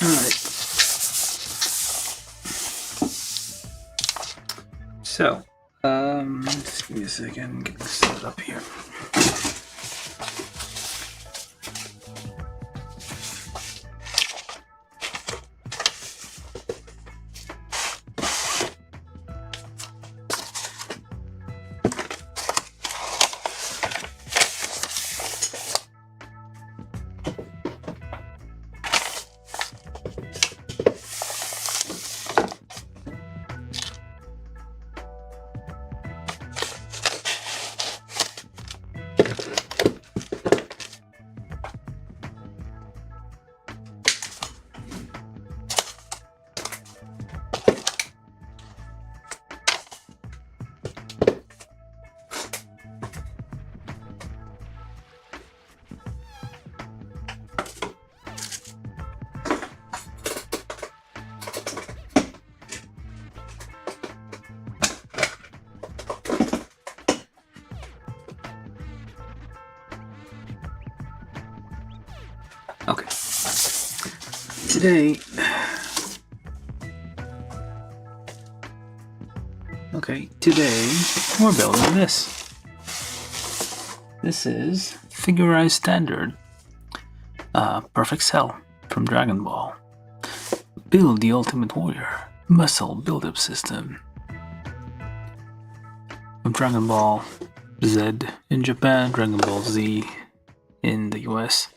Alright. So, just give me a second, get this set up here. Okay. Today, we're building this. This is Figurized Standard. Perfect Cell from Dragon Ball. Build the Ultimate Warrior muscle build-up system. From Dragon Ball Z in Japan, Dragon Ball Z in the US.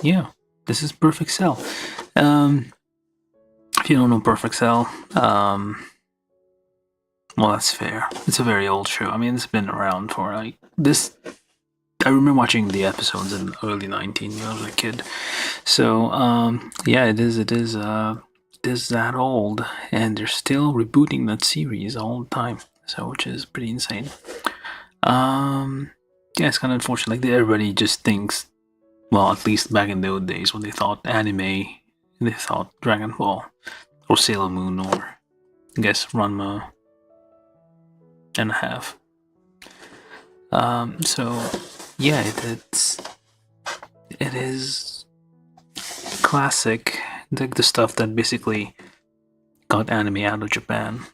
Yeah, this is Perfect Cell. If you don't know Perfect Cell, well, that's fair. It's a very old show. I mean, it's been around for like this. I remember watching the episodes in the early 19 when I was a kid. So, yeah, it is that old, and they're still rebooting that series all the time. So, which is pretty insane. Yeah, it's kind of unfortunate. Like everybody just thinks, well, at least back in those days when they thought anime, they thought Dragon Ball or Sailor Moon or I guess Ranma and a half. So yeah, it is classic, like the stuff that basically got anime out of Japan.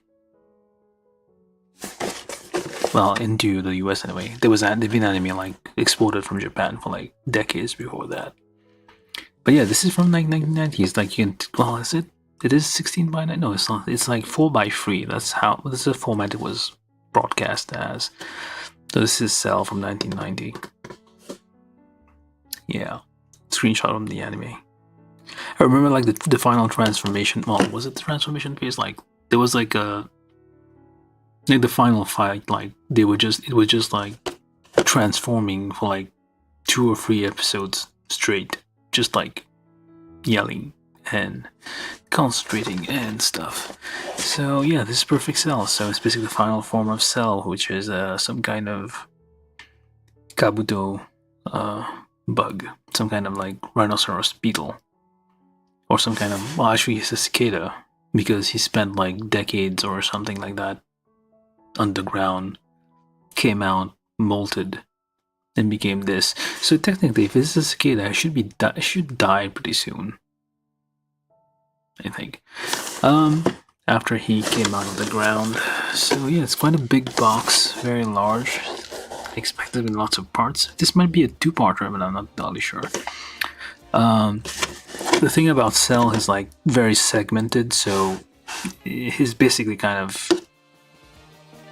Well, into the US anyway. They've been anime like exported from Japan for like decades before that. But yeah, this is from like 1990s. Like you can, well, is it? It is 16:9. No, it's not. It's like 4:3. That's how. This is the format it was broadcast as. So this is Cell from 1990. Yeah, screenshot from the anime. I remember like the final transformation. Well, was it the transformation phase? Like there was like a. Like the final fight, like it was just like transforming for like 2 or 3 episodes straight, just like yelling and concentrating and stuff. So yeah, this is Perfect Cell. So it's basically the final form of Cell, which is some kind of kabuto bug, some kind of like rhinoceros beetle, or some kind of, well, actually it's a cicada because he spent like decades or something like that underground, came out, molted, and became this. So technically, if this is a cicada, it should die pretty soon, I think. After he came out of the ground. So yeah, it's quite a big box, very large. Expected in lots of parts. This might be a 2-parter, but I'm not entirely sure. The thing about Cell is like very segmented, so he's basically kind of,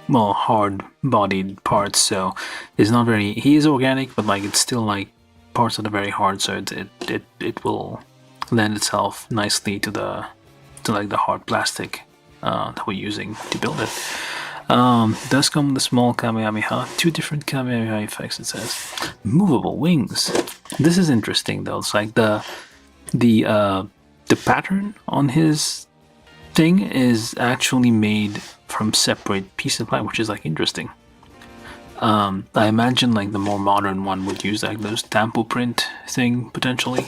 well, hard-bodied parts, so it's not very. He is organic, but like it's still like parts that are very hard, so it will lend itself nicely to like the hard plastic that we're using to build it. It does come with a small Kamehameha, 2 different Kamehameha effects. It says movable wings. This is interesting though. It's like the pattern on his thing is actually made from separate pieces of plant, which is like interesting. I imagine like the more modern one would use like those tampo print thing potentially.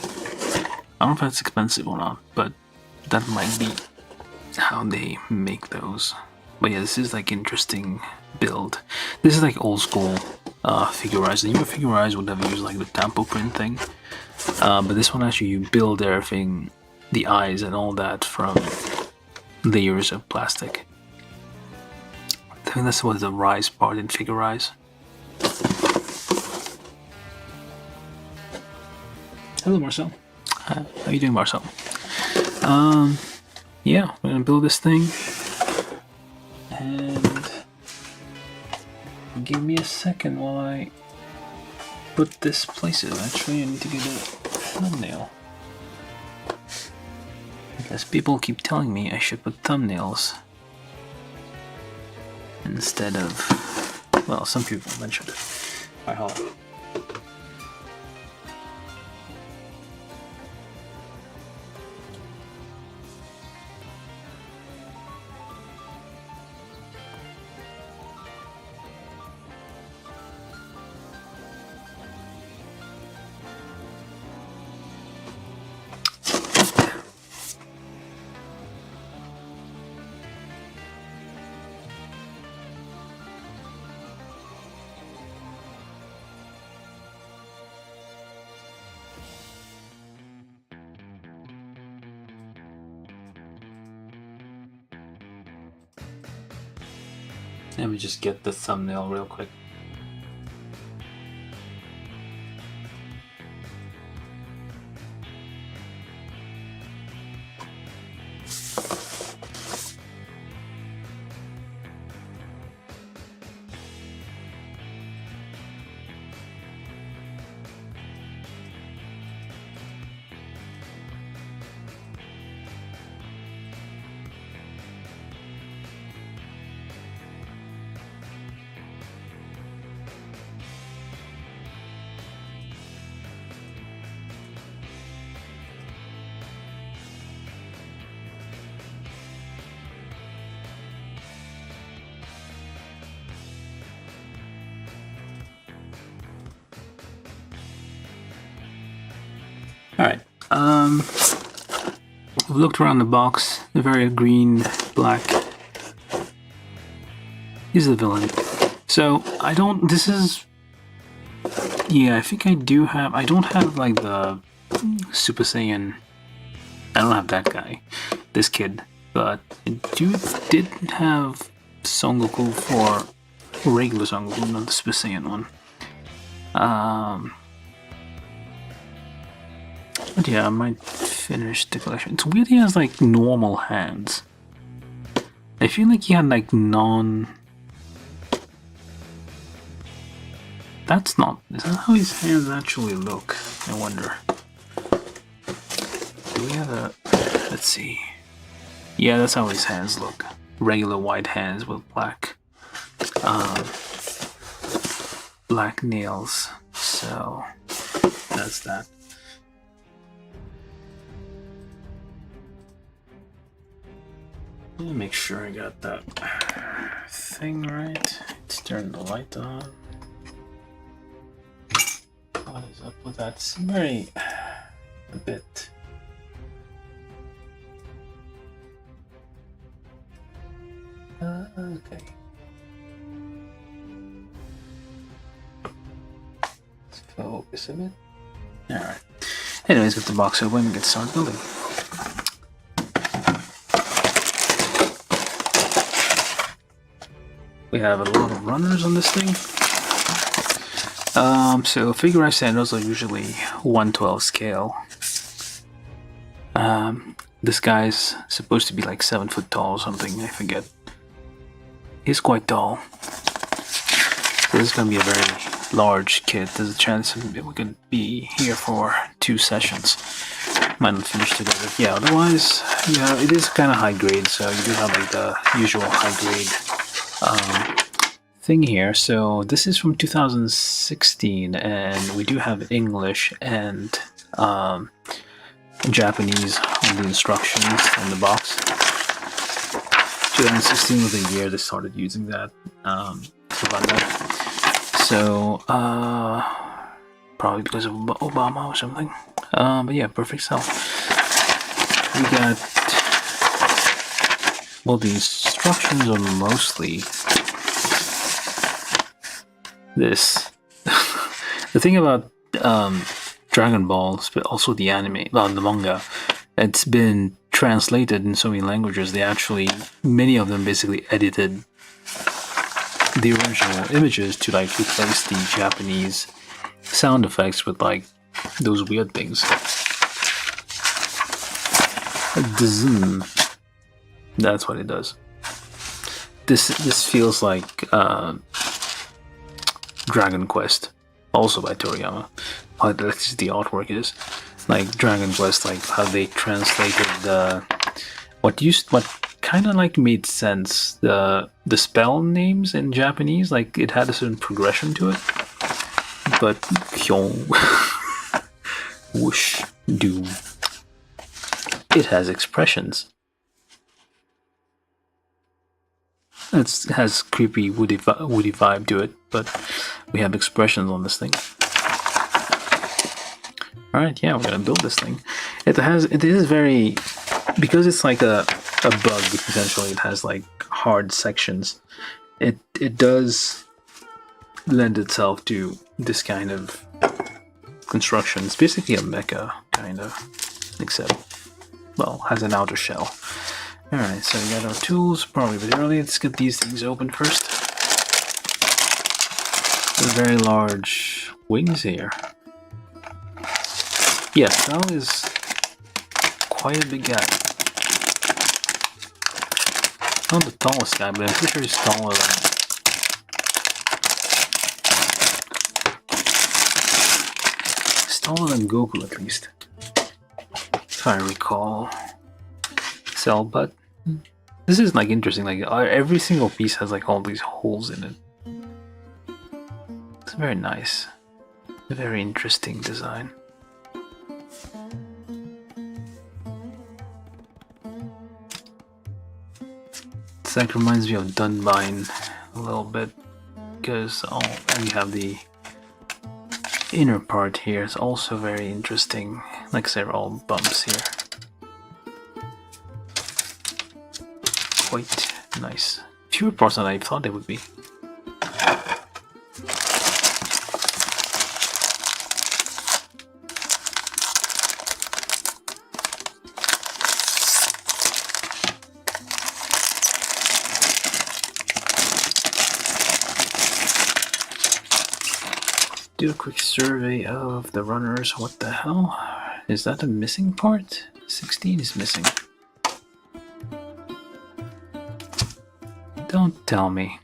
I don't know if that's expensive or not, but that might be how they make those. But yeah, this is like interesting build. This is like old school figure-eyes. The newer figure-eyes would have used like the tampo print thing, but this one actually you build everything, the eyes and all that from layers of plastic. I think that's what the rise part in figure-eyes. Hello, Marcel. How you doing, Marcel? Yeah, we're gonna build this thing, and give me a second while I put this places. Actually, I need to get a thumbnail, because people keep telling me I should put thumbnails instead of, well, some people mentioned it. Alright, hold on. Let me just get the thumbnail real quick. Alright, we've looked around the box, the very green, black. He's the villain. So, I don't, this is, yeah, I think I do have, I don't have like the Super Saiyan, I don't have that guy, this kid, but I did have Son Goku for regular Son Goku, not the Super Saiyan one. But yeah, I might finish the collection. It's weird he has like normal hands. I feel like he had like That's not... Is that how his hands actually look? I wonder. Do we have a... Let's see. Yeah, that's how his hands look. Regular white hands with black... black nails. So... that's that. Let me make sure I got that thing right. Let's turn the light on. What is up with that? It's very... a bit... okay. Let's focus a bit. Alright. Anyways, get the box open and get started building. We have a lot of runners on this thing. So figure-eye standards are usually 1/12 scale. This guy's supposed to be like 7 foot tall or something, I forget. He's quite tall. So this is gonna be a very large kit. There's a chance we could be here for 2 sessions. Might not finish together. Yeah, otherwise, yeah, it is kind of high grade, so you do have like the usual high grade thing here. So this is from 2016, and we do have English and Japanese on the instructions on the box. 2016 was the year they started using that for Bandai. So probably because of Obama or something. But yeah, perfect. So we got, well, the instructions are mostly this. The thing about Dragon Ball, also the anime, well, the manga, it's been translated in so many languages. They actually, many of them basically edited the original images to like replace the Japanese sound effects with like those weird things. That's what it does. This feels like Dragon Quest, also by Toriyama. That's the artwork is like Dragon Quest, like how they translated what kind of like made sense, the spell names in Japanese, like it had a certain progression to it, but Hyong, whoosh, do, it has expressions. It has creepy woody vibe to it, but we have expressions on this thing. All right, yeah, we're gonna build this thing. It is very, because it's like a bug essentially. It has like hard sections. It does lend itself to this kind of construction. It's basically a mecha kind of, except, well, has an outer shell. Alright, so we got our tools, probably a bit early. Let's get these things open first. Very large wings here. Yeah, that is quite a big guy. Not the tallest guy, but I'm pretty sure he's taller than... He's taller than Goku, at least. If I recall. Cell butt. This is like interesting, like every single piece has like all these holes in it. It's very nice. A very interesting design. This like reminds me of Dunbine a little bit, because we have the inner part here. It's also very interesting, like several bumps here. Quite nice. Fewer parts than I thought they would be. Do a quick survey of the runners. What the hell? Is that a missing part? 16 is missing. Don't tell me.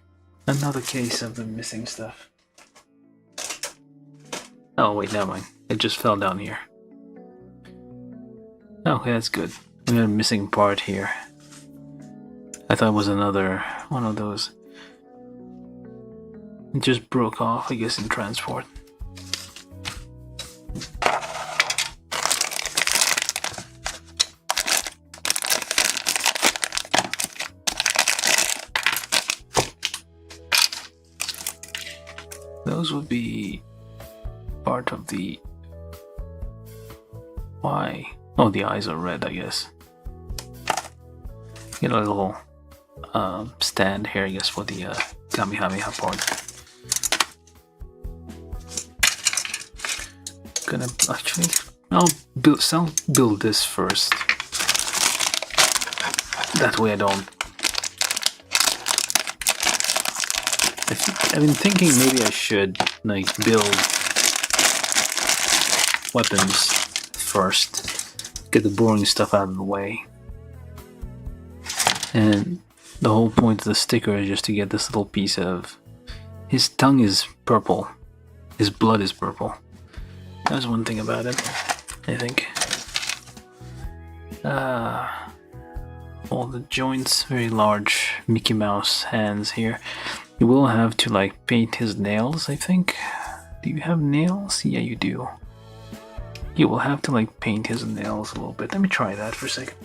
Another case of the missing stuff. Oh wait, never mind. It just fell down here. Okay, that's good. We got a missing part here. I thought it was another one of those. It just broke off, I guess, in transport. Those would be part of the... Why? Oh, the eyes are red, I guess. Get a little stand here, I guess, for the Kamehameha part. Gonna actually... I'll build this first. That way I don't... I've been thinking maybe I should like build weapons first, get the boring stuff out of the way, and the whole point of the sticker is just to get this little piece of... His tongue is purple, his blood is purple. That's one thing about it, I think. All the joints, very large Mickey Mouse hands here. You will have to like paint his nails, I think. Do you have nails? Yeah, you do. You will have to like paint his nails a little bit. Let me try that for a second.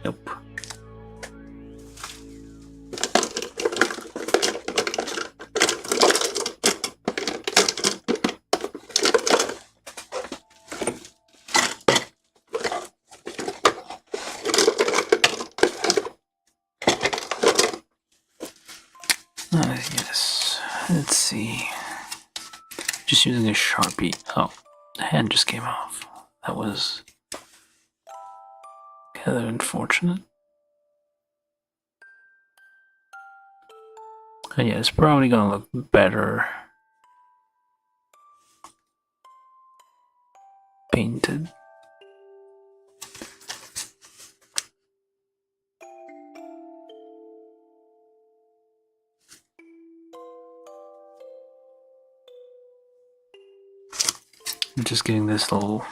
Nope. Yes. Let's see. Just using a Sharpie. Oh, the hand just came off. That was rather unfortunate. And yeah, it's probably gonna look better painted. I'm just getting this little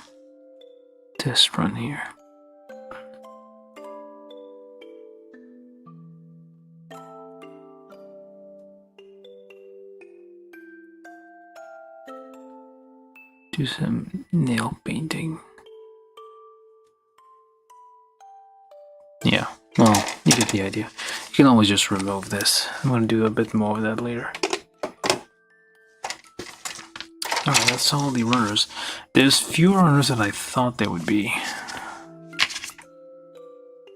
test run here. Do some nail painting. Yeah, well, you get the idea. You can always just remove this. I'm gonna do a bit more of that later. Alright, that's all the runners. There's fewer runners than I thought there would be.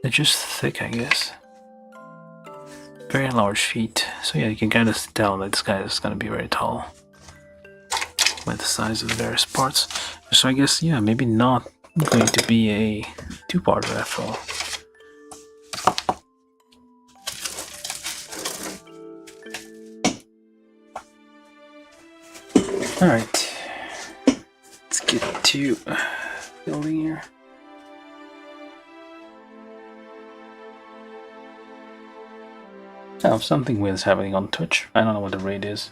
They're just thick, I guess. Very large feet. So yeah, you can kind of tell that this guy is gonna be very tall by the size of the various parts. So I guess, yeah, maybe not going to be a two-parter after all. Alright, let's get to building here. Oh, something weird is happening on Twitch. I don't know what the rate is.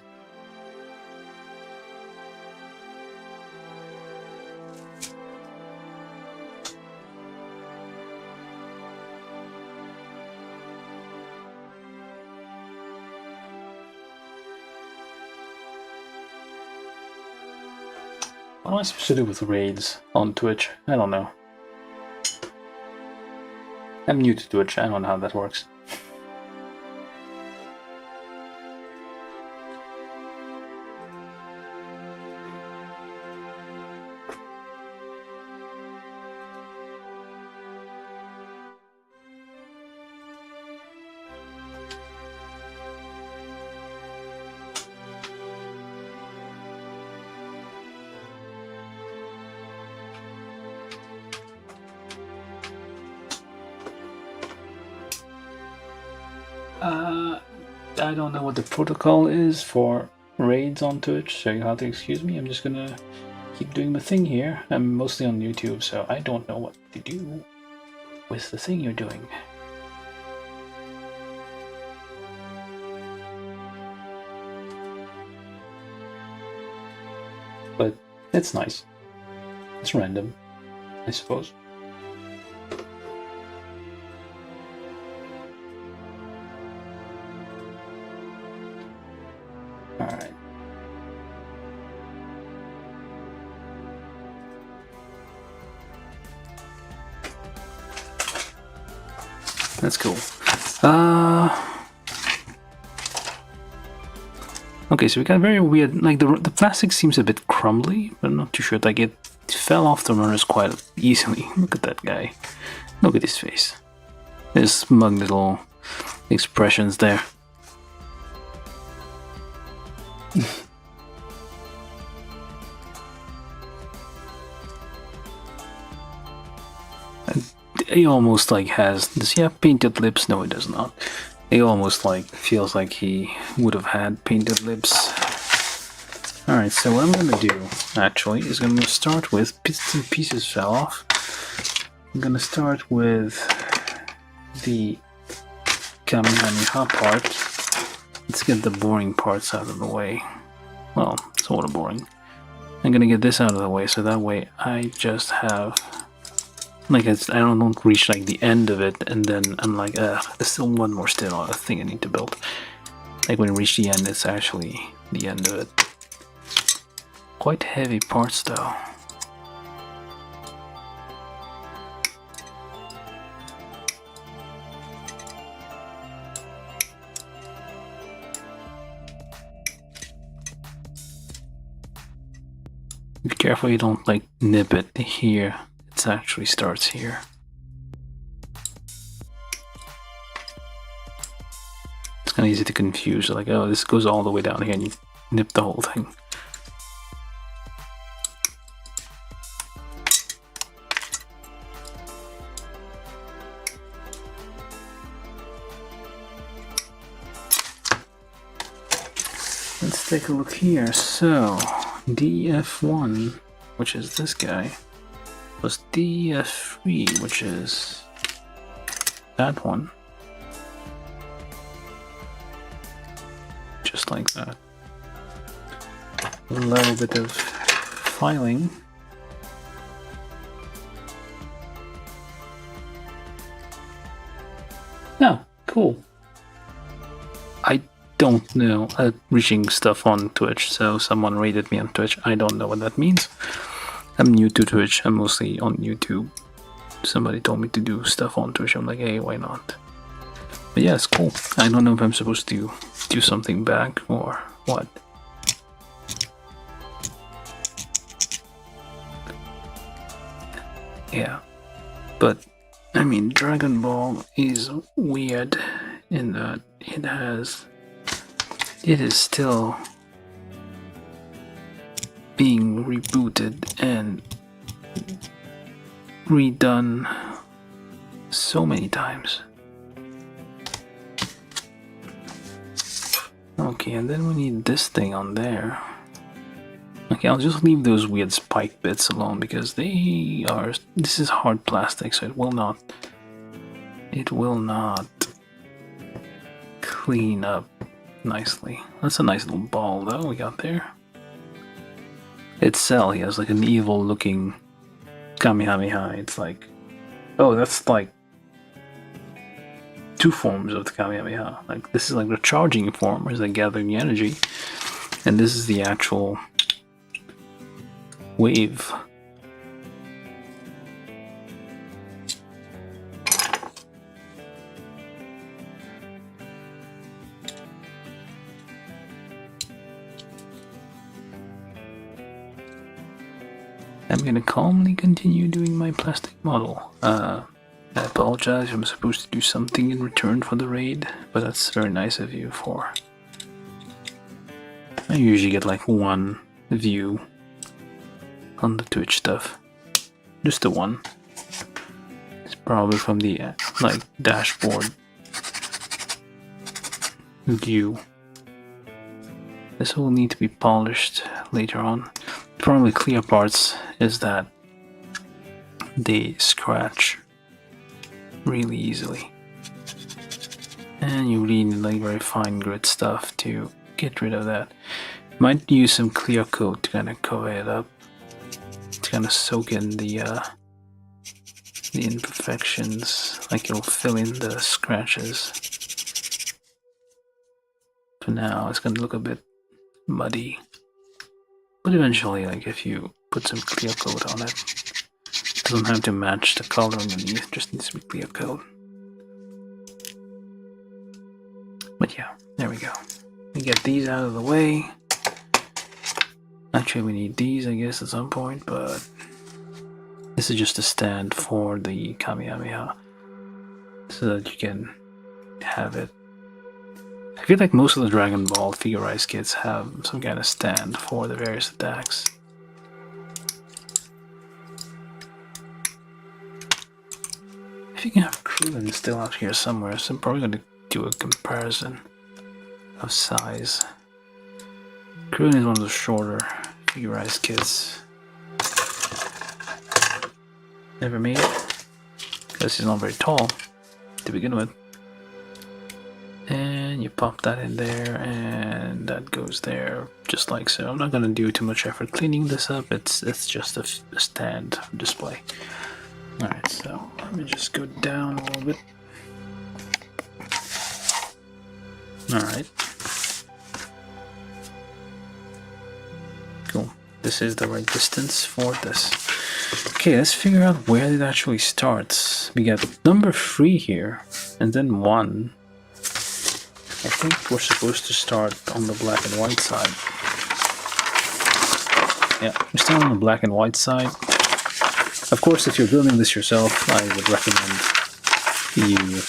What am I supposed to do with raids on Twitch? I don't know. I'm new to Twitch, I don't know how that works. I don't know what the protocol is for raids on Twitch, so you have to excuse me. I'm just gonna keep doing my thing here. I'm mostly on YouTube, so I don't know what to do with the thing you're doing. But it's nice. It's random, I suppose. Alright. That's cool. Okay, so we got very weird, like the plastic seems a bit crumbly, but I'm not too sure. Like it fell off the runners quite easily. Look at that guy. Look at his face. There's smug little expressions there. He almost like has, does he have painted lips? No, he does not. He almost like feels like he would have had painted lips. Alright, so what I'm gonna do actually is I'm gonna start with pieces fell off. I'm gonna start with the Kamehameha part. Let's get the boring parts out of the way. Well, sort of boring. I'm gonna get this out of the way so that way I just have, like, I don't reach like the end of it and then I'm like, there's still one more thing I need to build. Like when I reach the end, it's actually the end of it. Quite heavy parts though. Be careful you don't like nip it here. It actually starts here. It's kind of easy to confuse. Like, oh, this goes all the way down here, and you nip the whole thing. Let's take a look here. So, DF1, which is this guy, plus DF3, which is that one. Just like that. A little bit of filing. Oh, cool. I don't know. Reaching stuff on Twitch, so someone rated me on Twitch. I don't know what that means. I'm new to Twitch. I'm mostly on YouTube. Somebody told me to do stuff on Twitch. I'm like, hey, why not? But yeah, it's cool. I don't know if I'm supposed to do something back or what. Yeah. But, I mean, Dragon Ball is weird in that it is still being rebooted and redone so many times. Okay, and then we need this thing on there. Okay, I'll just leave those weird spike bits alone because this is hard plastic, so it will not clean up nicely. That's a nice little ball though we got there. It's Cell, he has like an evil looking Kamehameha. It's like, oh, that's like two forms of the Kamehameha. Like this is like the charging form, where it's like gathering energy, and this is the actual wave. I'm gonna calmly continue doing my plastic model. I apologize, I'm supposed to do something in return for the raid, but that's very nice of you for... I usually get like one view on the Twitch stuff. Just the one. It's probably from the like dashboard view. This will need to be polished later on. Probably clear parts is that they scratch really easily, and you really need like very fine grit stuff to get rid of that. Might use some clear coat to kind of cover it up, to kind of soak in the imperfections, like it'll fill in the scratches. For now it's gonna look a bit muddy, but eventually, like if you put some clear coat on it, it doesn't have to match the color underneath, it just needs to be clear coat. But yeah, there we go. We get these out of the way. Actually, we need these, I guess, at some point, but this is just a stand for the Kamehameha, so that you can have it. I feel like most of the Dragon Ball figurized kits have some kind of stand for the various attacks. I think I have Krillin still out here somewhere, so I'm probably going to do a comparison of size. Krillin is one of the shorter figurized kits ever made, because he's not very tall to begin with. And you pop that in there, and that goes there, just like so. I'm not gonna do too much effort cleaning this up. It's just a stand display. All right, so let me just go down a little bit. All right, cool. This is the right distance for this. Okay, let's figure out where it actually starts. We got number 3 here, and then 1. I think we're supposed to start on the black and white side. Yeah, we're still on the black and white side. Of course, if you're building this yourself, I would recommend you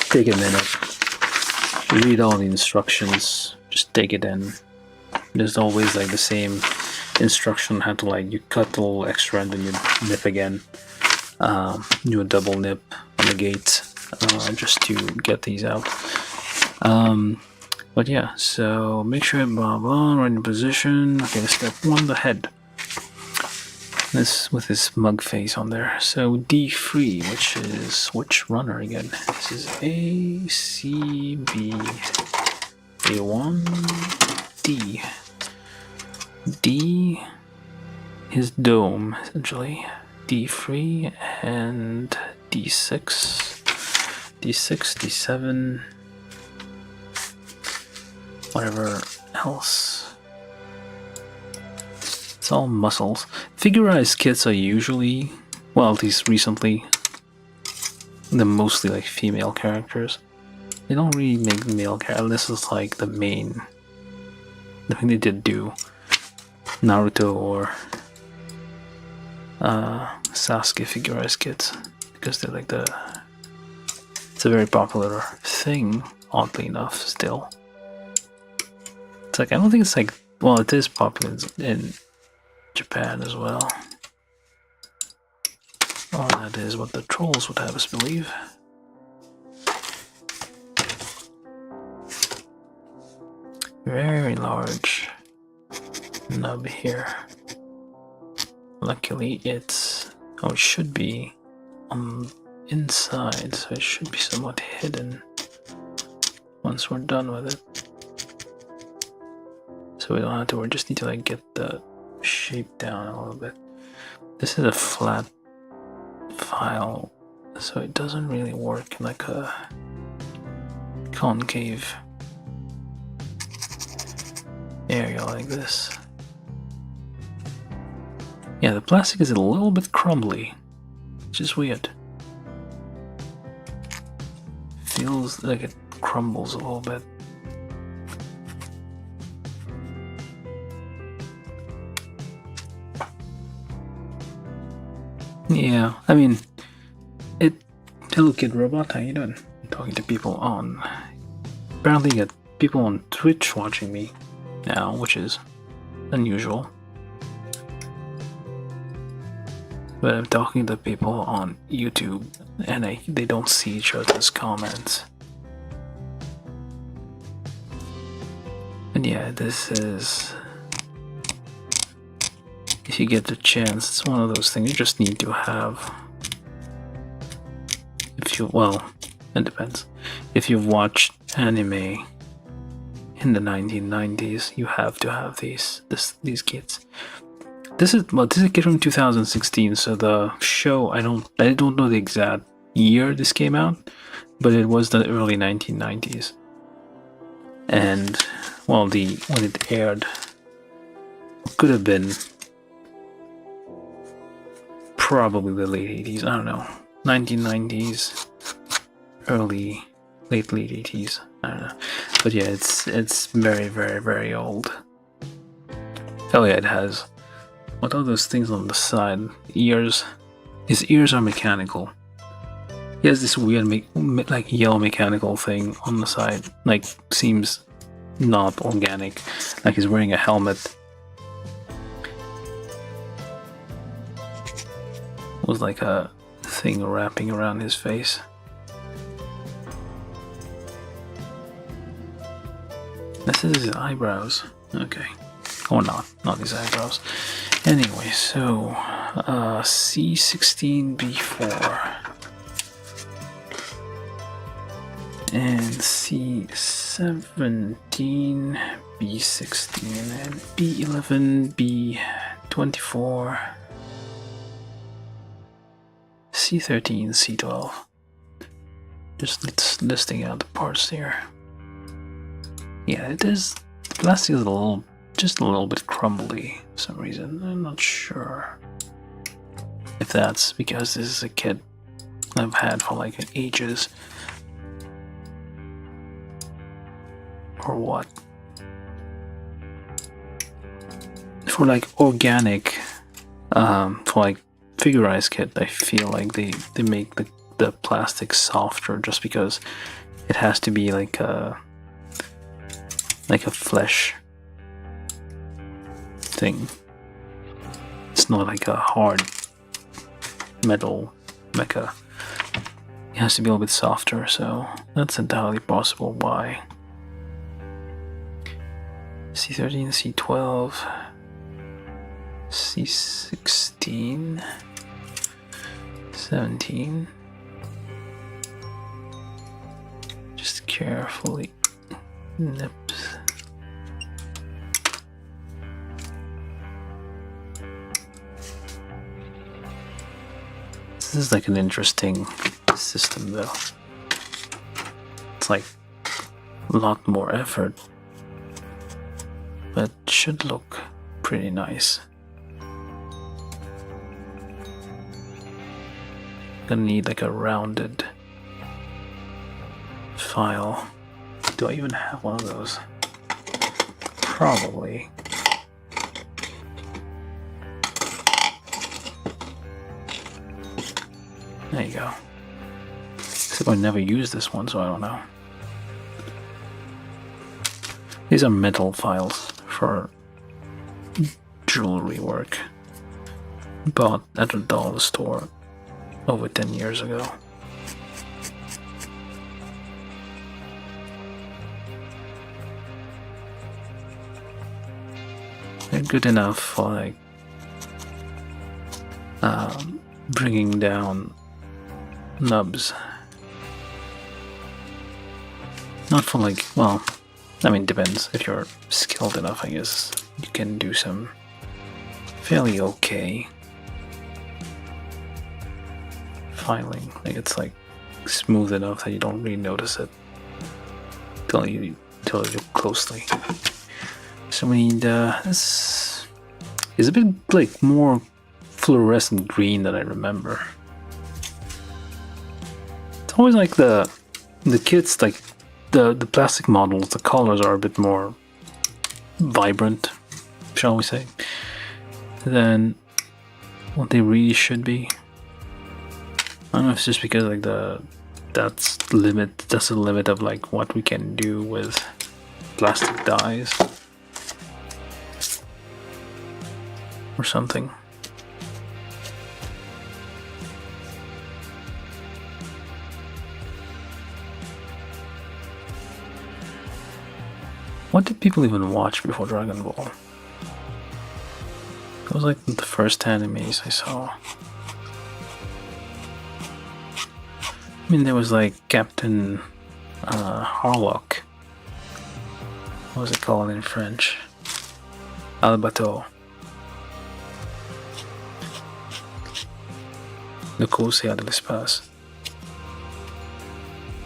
take a minute read all the instructions, just take it in. There's always like the same instruction how to, like, you cut a little extra and then you nip again. Do a double nip on the gate just to get these out. But yeah, so make sure blah blah right in position. Okay, step 1, the head. This with this mug face on there. So D3, which is which runner again? This is A, C, B, A1, D. D is dome, essentially. D3 and D6. D6, D7, whatever else. It's all muscles. Figurized kits are usually, well, at least recently, they're mostly like female characters. They don't really make male characters. This is like the main. I think they did do Naruto or Sasuke figurized kits because they're like the. It's a very popular thing, oddly enough. Still, it's like I don't think it's like, well, it is popular in Japan as well. Or that is what the trolls would have us believe. Very large nub here. Luckily it's, oh, it should be on inside, so it should be somewhat hidden once we're done with it. So we don't have to, we just need to like get the shape down a little bit. This is a flat file, so it doesn't really work in like a concave area like this. Yeah, the plastic is a little bit crumbly, which is weird. Feels like it crumbles a little bit. Yeah, I mean, hello Kid Robot, how you doing? I'm talking to people on, apparently you got people on Twitch watching me now, which is unusual. But I'm talking to people on YouTube, and they don't see each other's comments. And yeah, this is, if you get the chance, it's one of those things you just need to have. If you, well, it depends. If you've watched anime in the 1990s, you have to have these kits. This is a kit from 2016, so the show, I don't know the exact year this came out, but it was the early 1990s. And well, when it aired, could have been probably the late 80s, I don't know, 1990s, late 80s, I don't know. But yeah, it's very, very, very old. Oh yeah, it has, what are those things on the side? Ears. His ears are mechanical. He has this weird like yellow mechanical thing on the side, like seems not organic, like he's wearing a helmet. It was like a thing wrapping around his face. This is his eyebrows. Okay. Or not his eyebrows. Anyway, so C16B4 and C17B16 and B11B24, C13, C12. Just listing out the parts here. Yeah, it is. The plastic is just a little bit crumbly for some reason. I'm not sure if that's because this is a kit I've had for like ages or what. For like organic, for like figurized kit, I feel like they make the plastic softer just because it has to be like like a flesh thing. It's not like a hard metal mecha. It has to be a little bit softer, so that's entirely possible why. C13, C12, C16, 17. Just carefully nips. This is like an interesting system though. It's like a lot more effort, but should look pretty nice. Gonna need like a rounded file. Do I even have one of those? Probably. There you go. Except I never used this one, so I don't know. These are metal files for jewelry work. Bought at a dollar store over 10 years ago. They're good enough for like bringing down nubs. Not for like, well, I mean, depends. If you're skilled enough, I guess you can do some fairly okay filing. Like it's like smooth enough that you don't really notice it till you look closely. So we need this is a bit like more fluorescent green than I remember. It's always like the kits, like the plastic models, the colors are a bit more vibrant, shall we say, than what they really should be. I don't know if it's just because like that's the limit of like what we can do with plastic dyes or something. What did people even watch before Dragon Ball? It was like the first animes I saw. I mean, there was like Captain Harlock. What was it called in French? Al Bateau. Le Corsaire de l'Espace.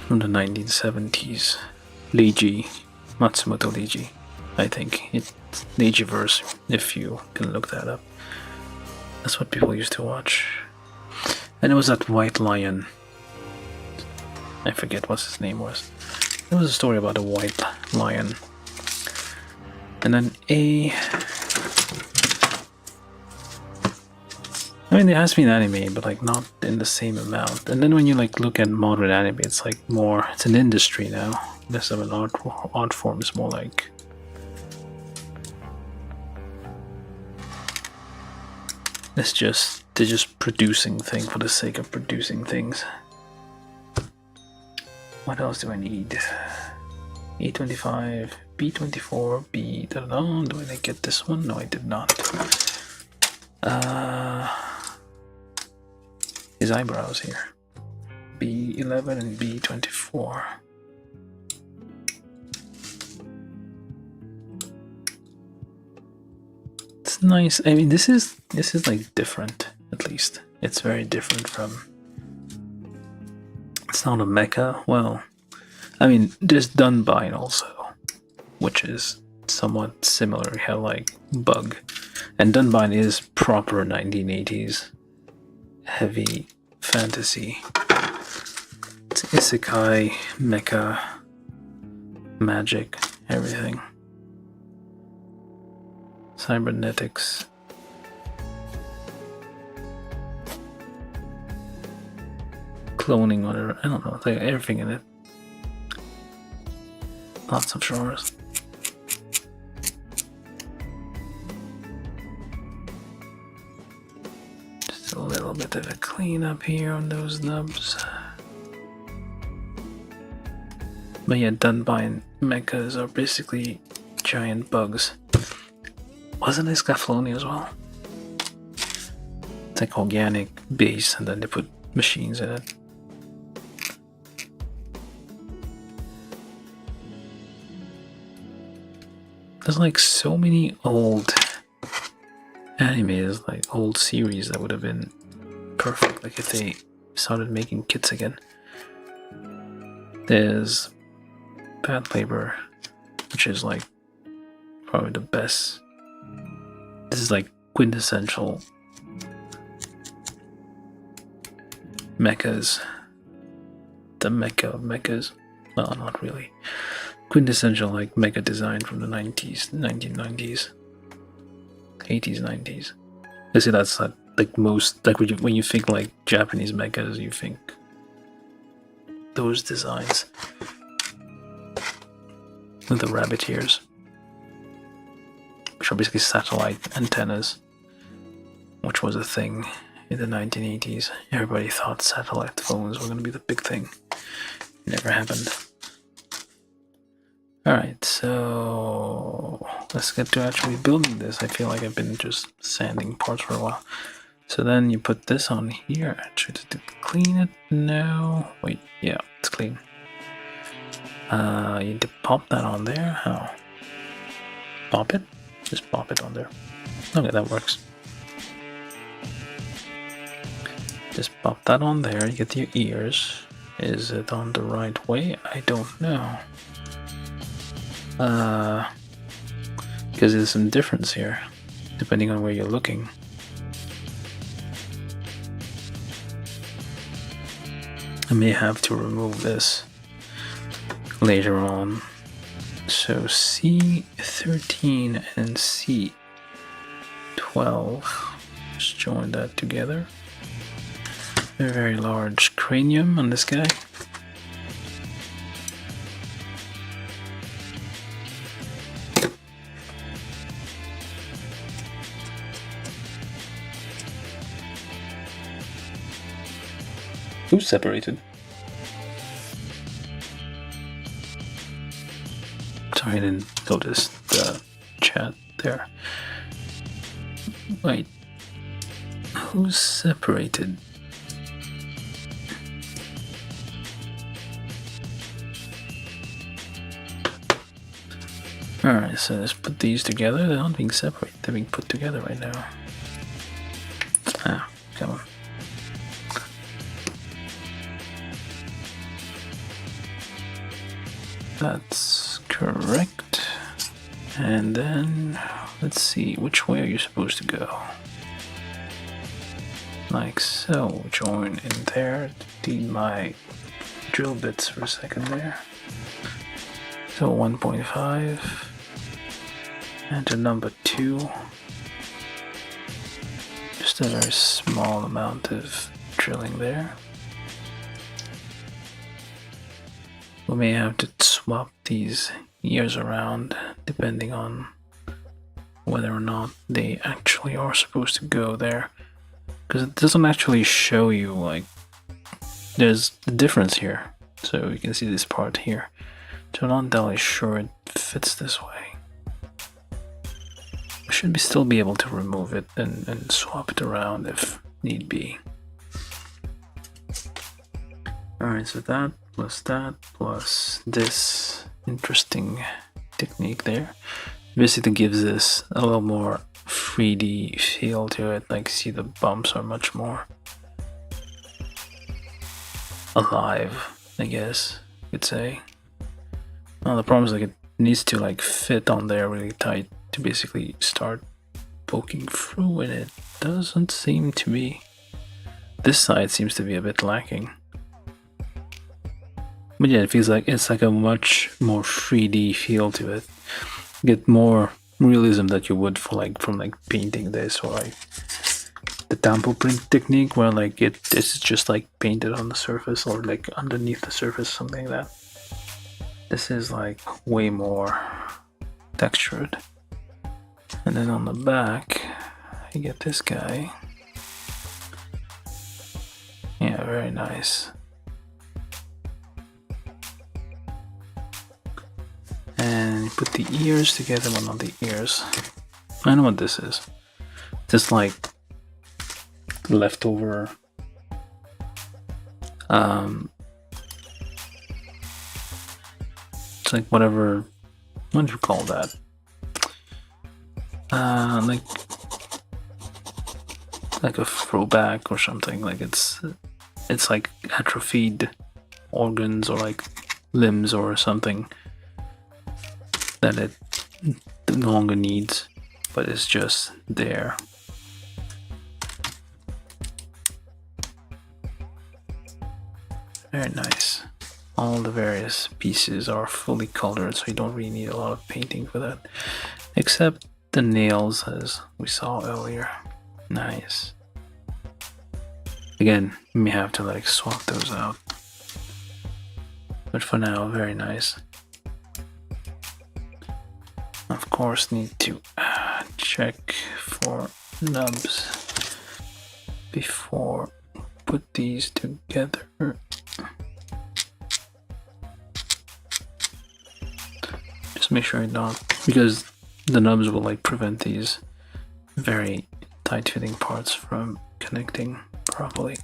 From the 1970s. Leiji. Matsumoto Leiji. I think. It's Leijiverse, if you can look that up. That's what people used to watch. And it was that White Lion. I forget what his name was. There was a story about a white lion. And then I mean, there has been anime, but like not in the same amount. And then when you like look at modern anime, it's like more, it's an industry now. Less of an art form. It's more like they're just producing things for the sake of producing things. What else do I need? A25, B24, B. I don't know. Do I get this one? No, I did not. His eyebrows here. B11 and B24. It's nice. I mean, this is like different. At least it's very different from. It's not a mecha. Well, I mean, there's Dunbine also, which is somewhat similar. You have like Bug, and Dunbine is proper 1980s heavy fantasy. It's isekai, mecha, magic, everything. Cybernetics. Cloning, I don't know, like everything in it. Lots of genres. a little bit of a cleanup here on those nubs. But yeah, Dunbine mechas are basically giant bugs. Wasn't this Scafloni as well? It's like organic base and then they put machines in it. There's like so many old animes, like old series that would have been perfect, like if they started making kits again. There's Bad Labor, which is like probably the best. This is like quintessential mechas. The mecha of mechas. Well, not really. Quintessential like mecha design from the 90s, 1990s, 80s, 90s. I see that's like most, like when you think like Japanese mechas, you think those designs with the rabbit ears, which are basically satellite antennas, which was a thing in the 1980s. Everybody thought satellite phones were going to be the big thing. It never happened. Alright, so let's get to actually building this. I feel like I've been just sanding parts for a while. So then you put this on here. Actually, to clean it now. Wait, yeah, it's clean. You need to pop that on there. How? Pop it? Just pop it on there. Okay, that works. Just pop that on there. You get your ears. Is it on the right way? I don't know. Because there's some difference here, depending on where you're looking. I may have to remove this later on. So C13 and C12, just join that together. A very large cranium on this guy. Who's separated? Sorry, I didn't notice the chat there. Wait. Who's separated? Alright, so let's put these together. They're not being separated, they're being put together right now. Ah, come on. That's correct. And then, let's see, which way are you supposed to go? Like so, join in there. Need my drill bits for a second there. So 1.5. Enter number 2. Just a very small amount of drilling there. We may have to swap these ears around depending on whether or not they actually are supposed to go there, because it doesn't actually show you, like, there's a difference here. So you can see this part here, so I'm not entirely sure it fits this way. We should still be able to remove it and swap it around if need be. Alright, so that plus this interesting technique there basically gives this a little more 3D feel to it. Like, see, the bumps are much more alive, I guess you could say. Now the problem is, like, it needs to like fit on there really tight to basically start poking through, and it doesn't seem to be. This side seems to be a bit lacking. But yeah, it feels like it's like a much more 3D feel to it. You get more realism that you would for like from like painting this, or like the tampo print technique where like it's just like painted on the surface or like underneath the surface, something like that. This is like way more textured. And then on the back, you get this guy. Yeah, very nice. And you put the ears together, well, not the ears. I know what this is. Just like leftover it's like whatever, what do you call that? Like a throwback or something. Like it's like atrophied organs or like limbs or something that it no longer needs, but it's just there. Very nice. All the various pieces are fully colored, so you don't really need a lot of painting for that, except the nails, as we saw earlier. Nice. Again, you may have to like swap those out, but for now, very nice. Of course, need to check for nubs before put these together. Just make sure I don't, because the nubs will like prevent these very tight fitting parts from connecting properly.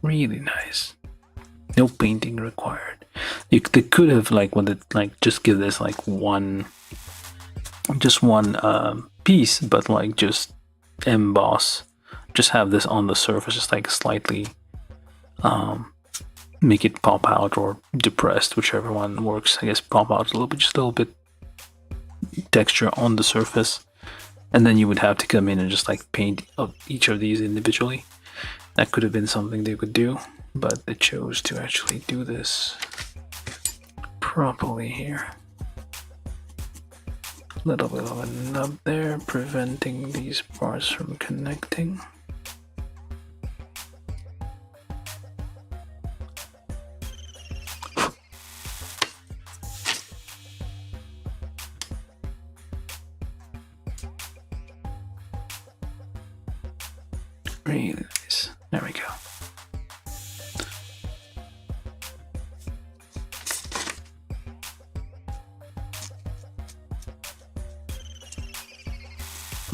Really nice. No painting required. They could have like wanted like just give this like just one piece, but like just emboss, just have this on the surface, just like slightly make it pop out or depressed, whichever one works. I guess pop out a little bit, just a little bit texture on the surface, and then you would have to come in and just like paint each of these individually. That could have been something they could do, but they chose to actually do this properly here. A little bit of a nub there, preventing these parts from connecting. Really nice. There we go.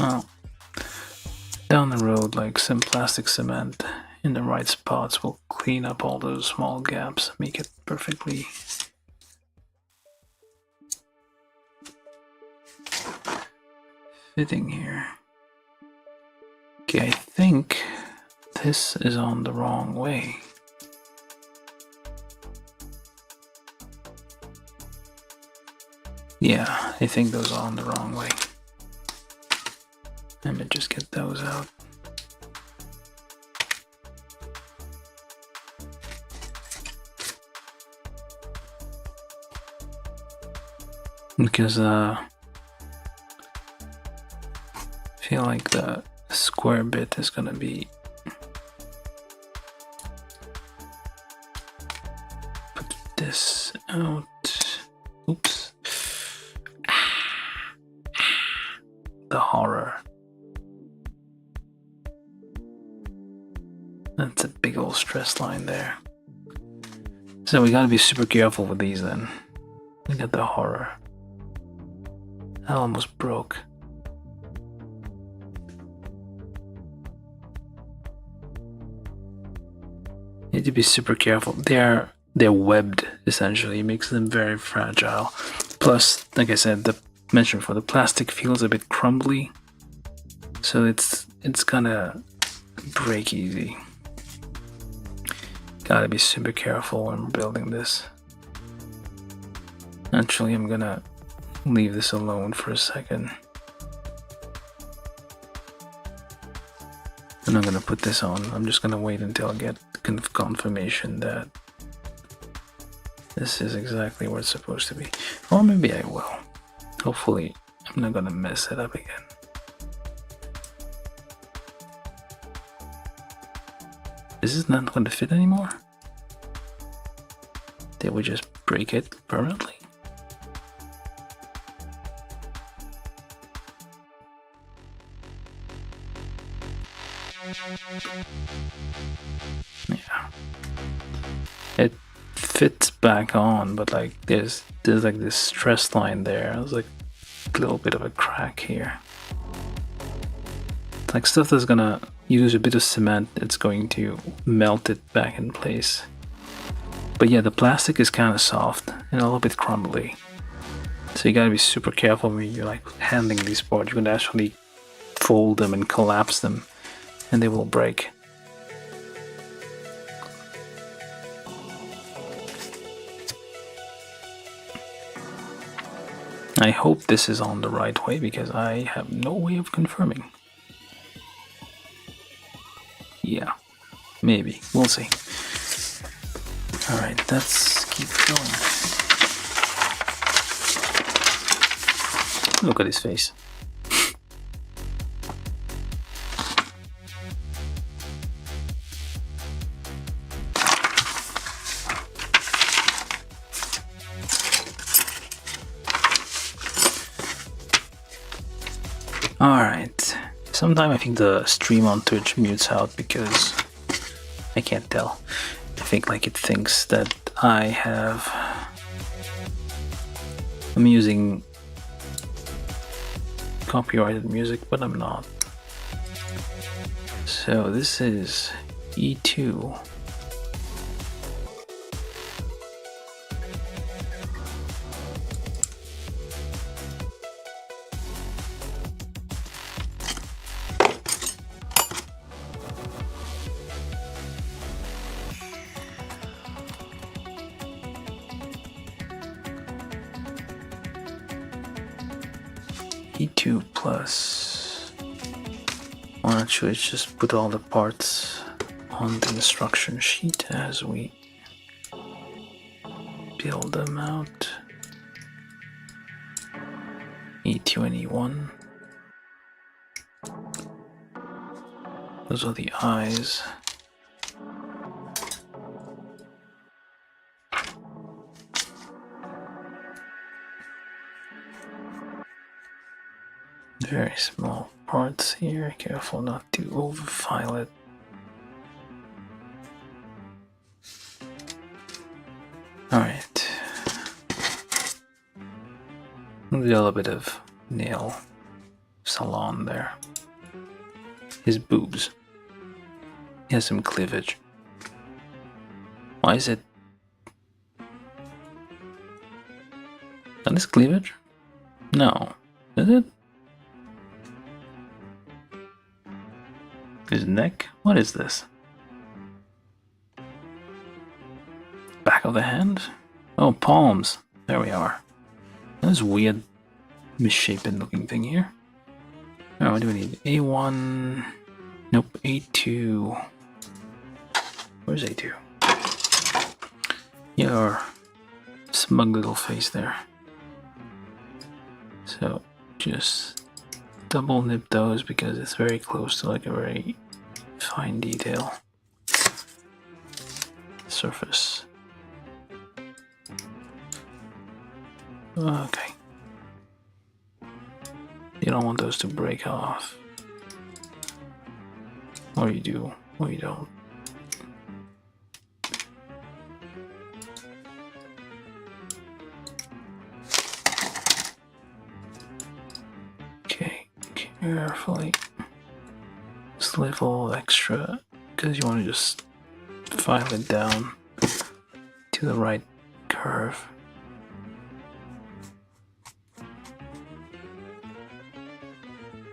Well, down the road, like some plastic cement in the right spots will clean up all those small gaps, make it perfectly fitting here. Okay, I think this is on the wrong way. Yeah, I think those are on the wrong way. Let me just get those out. Because I feel like the square bit is gonna be put this out. Oops. The horror. That's a big old stress line there. So we gotta be super careful with these then. Look at the horror. That almost broke. You need to be super careful. They're webbed essentially. It makes them very fragile. Plus, like I said, the mention for the plastic feels a bit crumbly, so it's gonna break easy. Gotta be super careful when building this. Actually, I'm gonna leave this alone for a second. I'm not gonna put this on. I'm just gonna wait until I get confirmation that this is exactly where it's supposed to be. Or maybe I will. Hopefully, I'm not gonna mess it up again. Is this not going to fit anymore? Did we just break it permanently? Yeah. It fits back on, but like there's like this stress line there. There's like a little bit of a crack here. It's like stuff that's gonna use a bit of cement, it's going to melt it back in place. But yeah, the plastic is kind of soft and a little bit crumbly. So you gotta be super careful when you're like handling these parts. You can actually fold them and collapse them and they will break. I hope this is on the right way because I have no way of confirming. Yeah, maybe. We'll see. Alright, let's keep going. Look at his face. Alright. Sometimes I think the stream on Twitch mutes out because I can't tell. I think like it thinks that I'm using copyrighted music, but I'm not. So this is E2. E2 plus. Or actually, let's just put all the parts on the instruction sheet as we build them out. E2 and E1. Those are the eyes. Very small parts here, careful not to overfile it. Alright. A little bit of nail salon there. His boobs. He has some cleavage. Why is it? That is cleavage? No. Is it? His neck? What is this? Back of the hand? Oh, palms. There we are. That's weird, misshapen looking thing here. Oh, what do we need? A1. Nope, A2. Where's A2? Your smug little face there. So, just double nip those because it's very close to like a very fine detail surface. Okay. You don't want those to break off. Or you do, or you don't. Okay, carefully swivel extra because you want to just file it down to the right curve.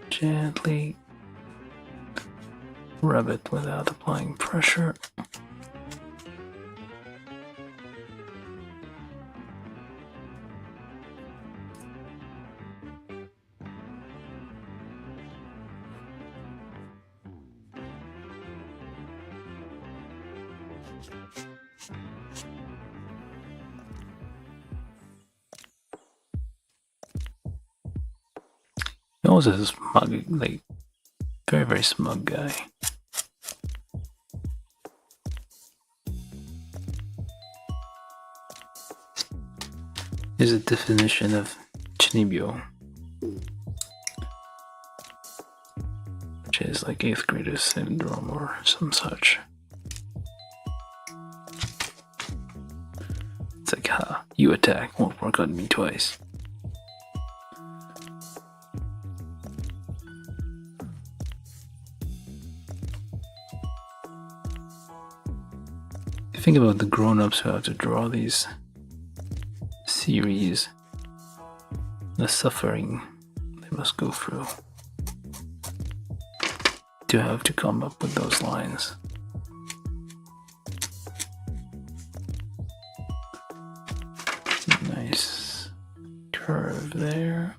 Gently rub it without applying pressure. He also is a smug, like, very, very smug guy. Is a definition of Chinibyo, which is like 8th grader syndrome or some such. It's like, ha, you attack, won't work on me twice. Think about the grown-ups who have to draw these series, the suffering they must go through to have to come up with those lines. Nice curve there.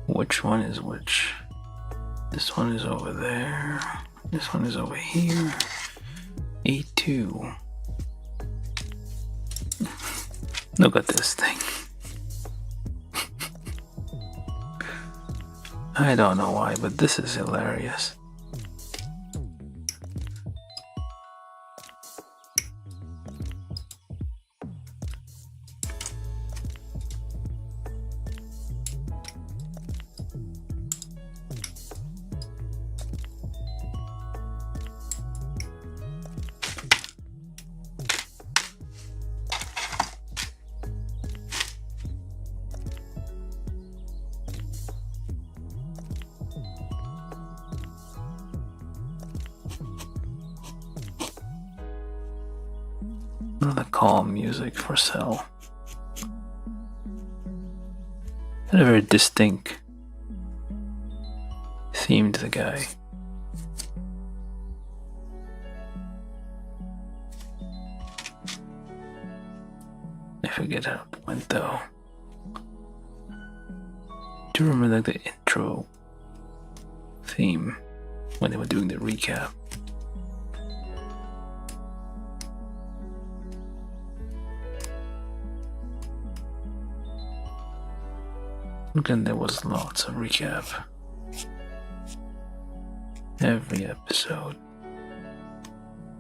Which one is which? This one is over there. This one is over here. A2. Look at this thing. I don't know why, but this is hilarious. Another calm music for Cell. Had a very distinct theme to the guy. I forget how it went though. Do you remember like the intro theme when they were doing the recap? Again, there was lots of recap. Every episode.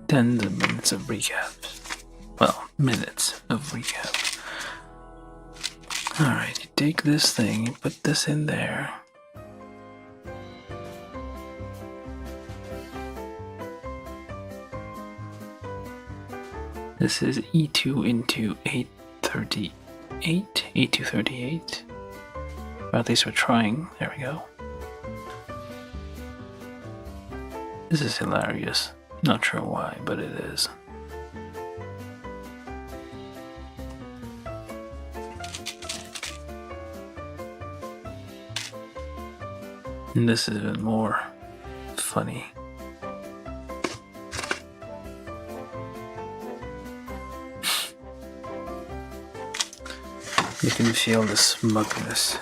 Tens of minutes of recaps. Well, minutes of recap. Alright, you take this thing, you put this in there. This is E2 into 838. E238. Or at least we're trying. There we go. This is hilarious. Not sure why, but it is. And this is even more funny. You can feel the smugness.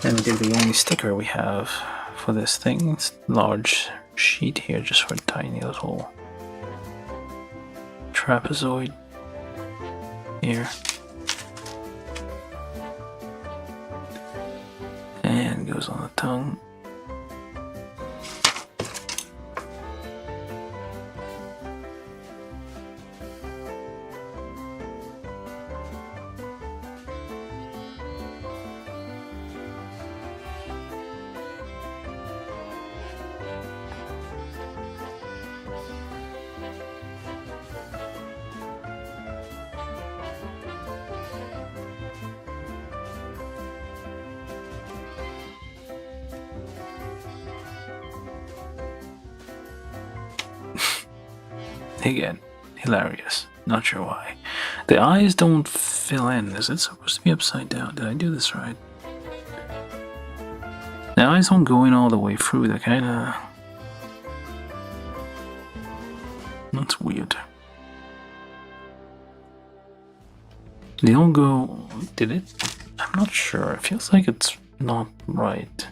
And we did the only sticker we have for this thing. It's a large sheet here just for a tiny little trapezoid here. And goes on the tongue. Again, hilarious. Not sure why. The eyes don't fill in. Is it supposed to be upside down? Did I do this right? The eyes don't go in all the way through. They're kinda... That's weird. They don't go... Did it? I'm not sure. It feels like it's not right.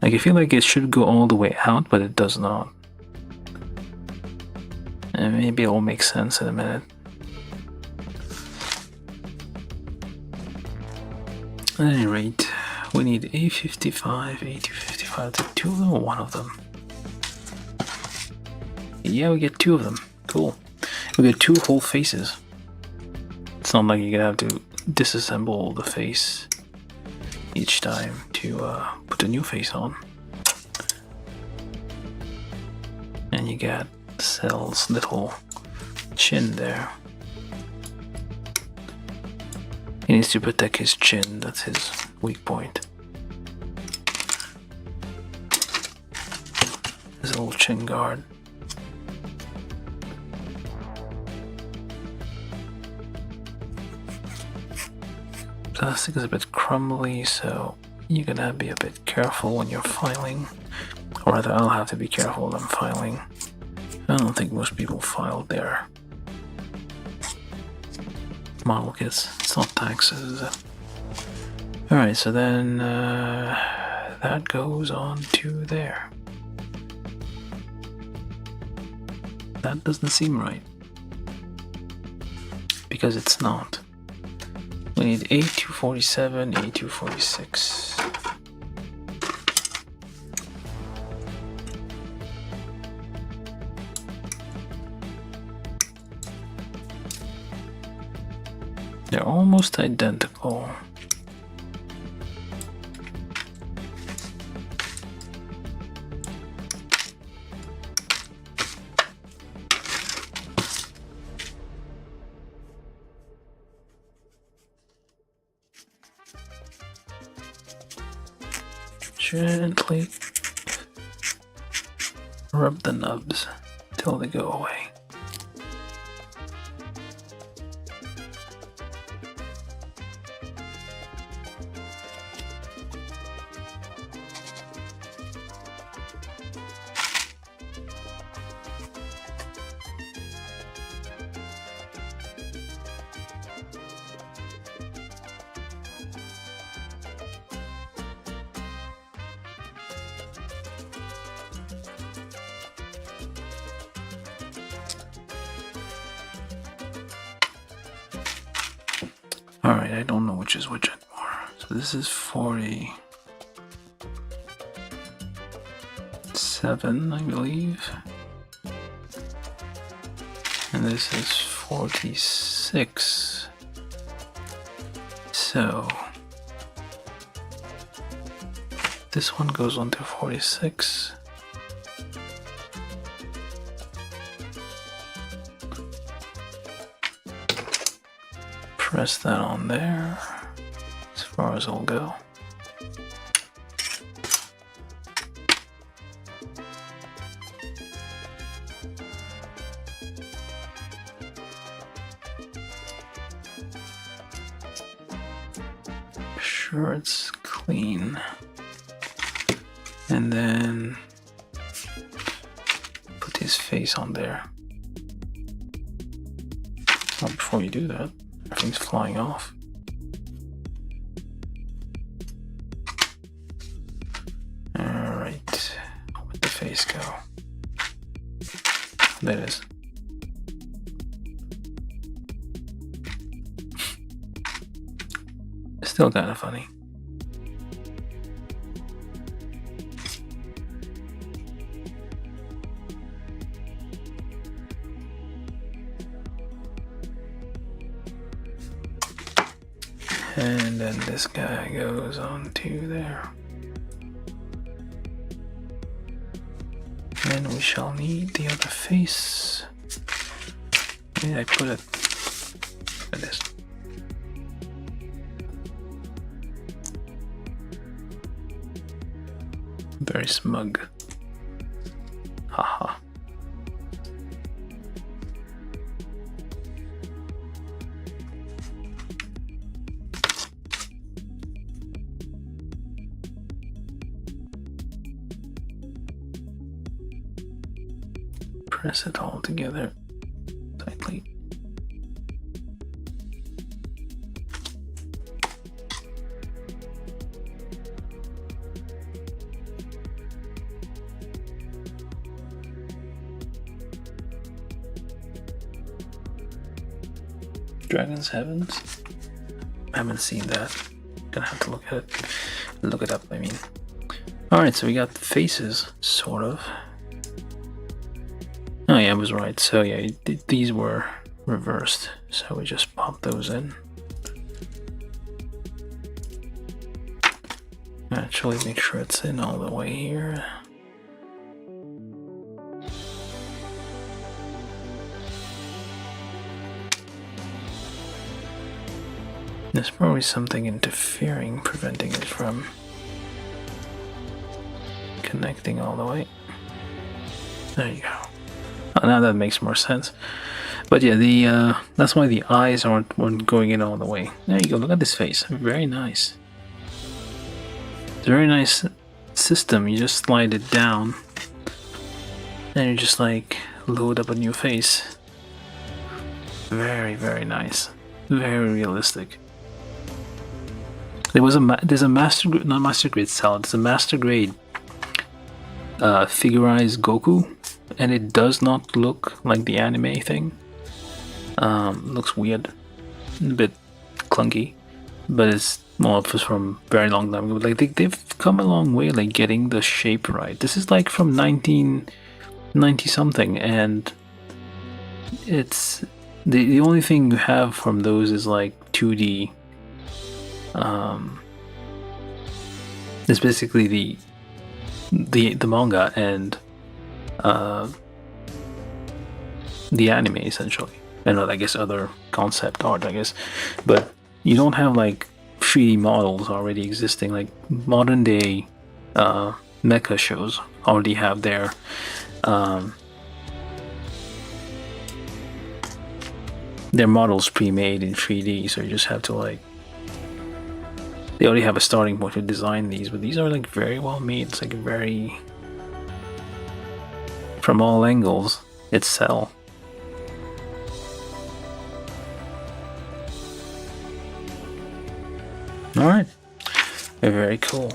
Like, I feel like it should go all the way out, but it does not. And maybe it will make sense in a minute. At any rate, we need A55, A255, to two of them or one of them? Yeah, we get two of them. Cool. We get 2 whole faces. It's not like you're gonna have to disassemble the face each time to put a new face on. And you got Cell's little chin there. He needs to protect his chin, that's his weak point. His little chin guard. Plastic is a bit crumbly, so you're gonna be a bit careful when you're filing. Or rather, I'll have to be careful when I'm filing. I don't think most people filed their model kits. It's not taxes, is it? Alright, so then that goes on to there. That doesn't seem right. Because it's not. We need A247, A246. They're almost identical. Gently rub the nubs till they go away. Alright, I don't know which is which anymore. So this is 47, I believe. And this is 46. So this one goes on to 46. Press that on there, as far as it'll go. Sure it's clean. And then put his face on there. Well, before you do that, everything's flying off. Alright, where'd the face go? There it is. Still kind of funny. And then this guy goes on to there. And we shall need the other face. Where did I put it? There it is. Very smug. Haha. Press it all together tightly. Dragon's Heavens? I haven't seen that. Gonna have to look at it. Look it up, I mean. Alright, so we got faces, sort of. Oh yeah, I was right. So yeah, these were reversed. So we just pop those in. Actually, make sure it's in all the way here. There's probably something interfering, preventing it from connecting all the way. There you go. Oh, now that makes more sense. But yeah, that's why the eyes weren't going in all the way. There you go. Look at this face. Very nice. It's a very nice system. You just slide it down, and you just like load up a new face. Very, very nice. Very realistic. There's a not master grade cell. It's a master grade figurized Goku, and it does not look like the anime thing. Looks weird, a bit clunky, but it's more from very long time ago. Like they've come a long way, like getting the shape right. This is like from 1990 something, and it's the only thing you have from those is like 2D. It's basically the manga and the anime essentially, and I guess other concept art, I guess, but you don't have like 3D models already existing. Like modern day mecha shows already have their models pre-made in 3D, so you just have to like, they already have a starting point to design these, but these are like very well made. It's like very, from all angles, it's Cell. Alright, very cool.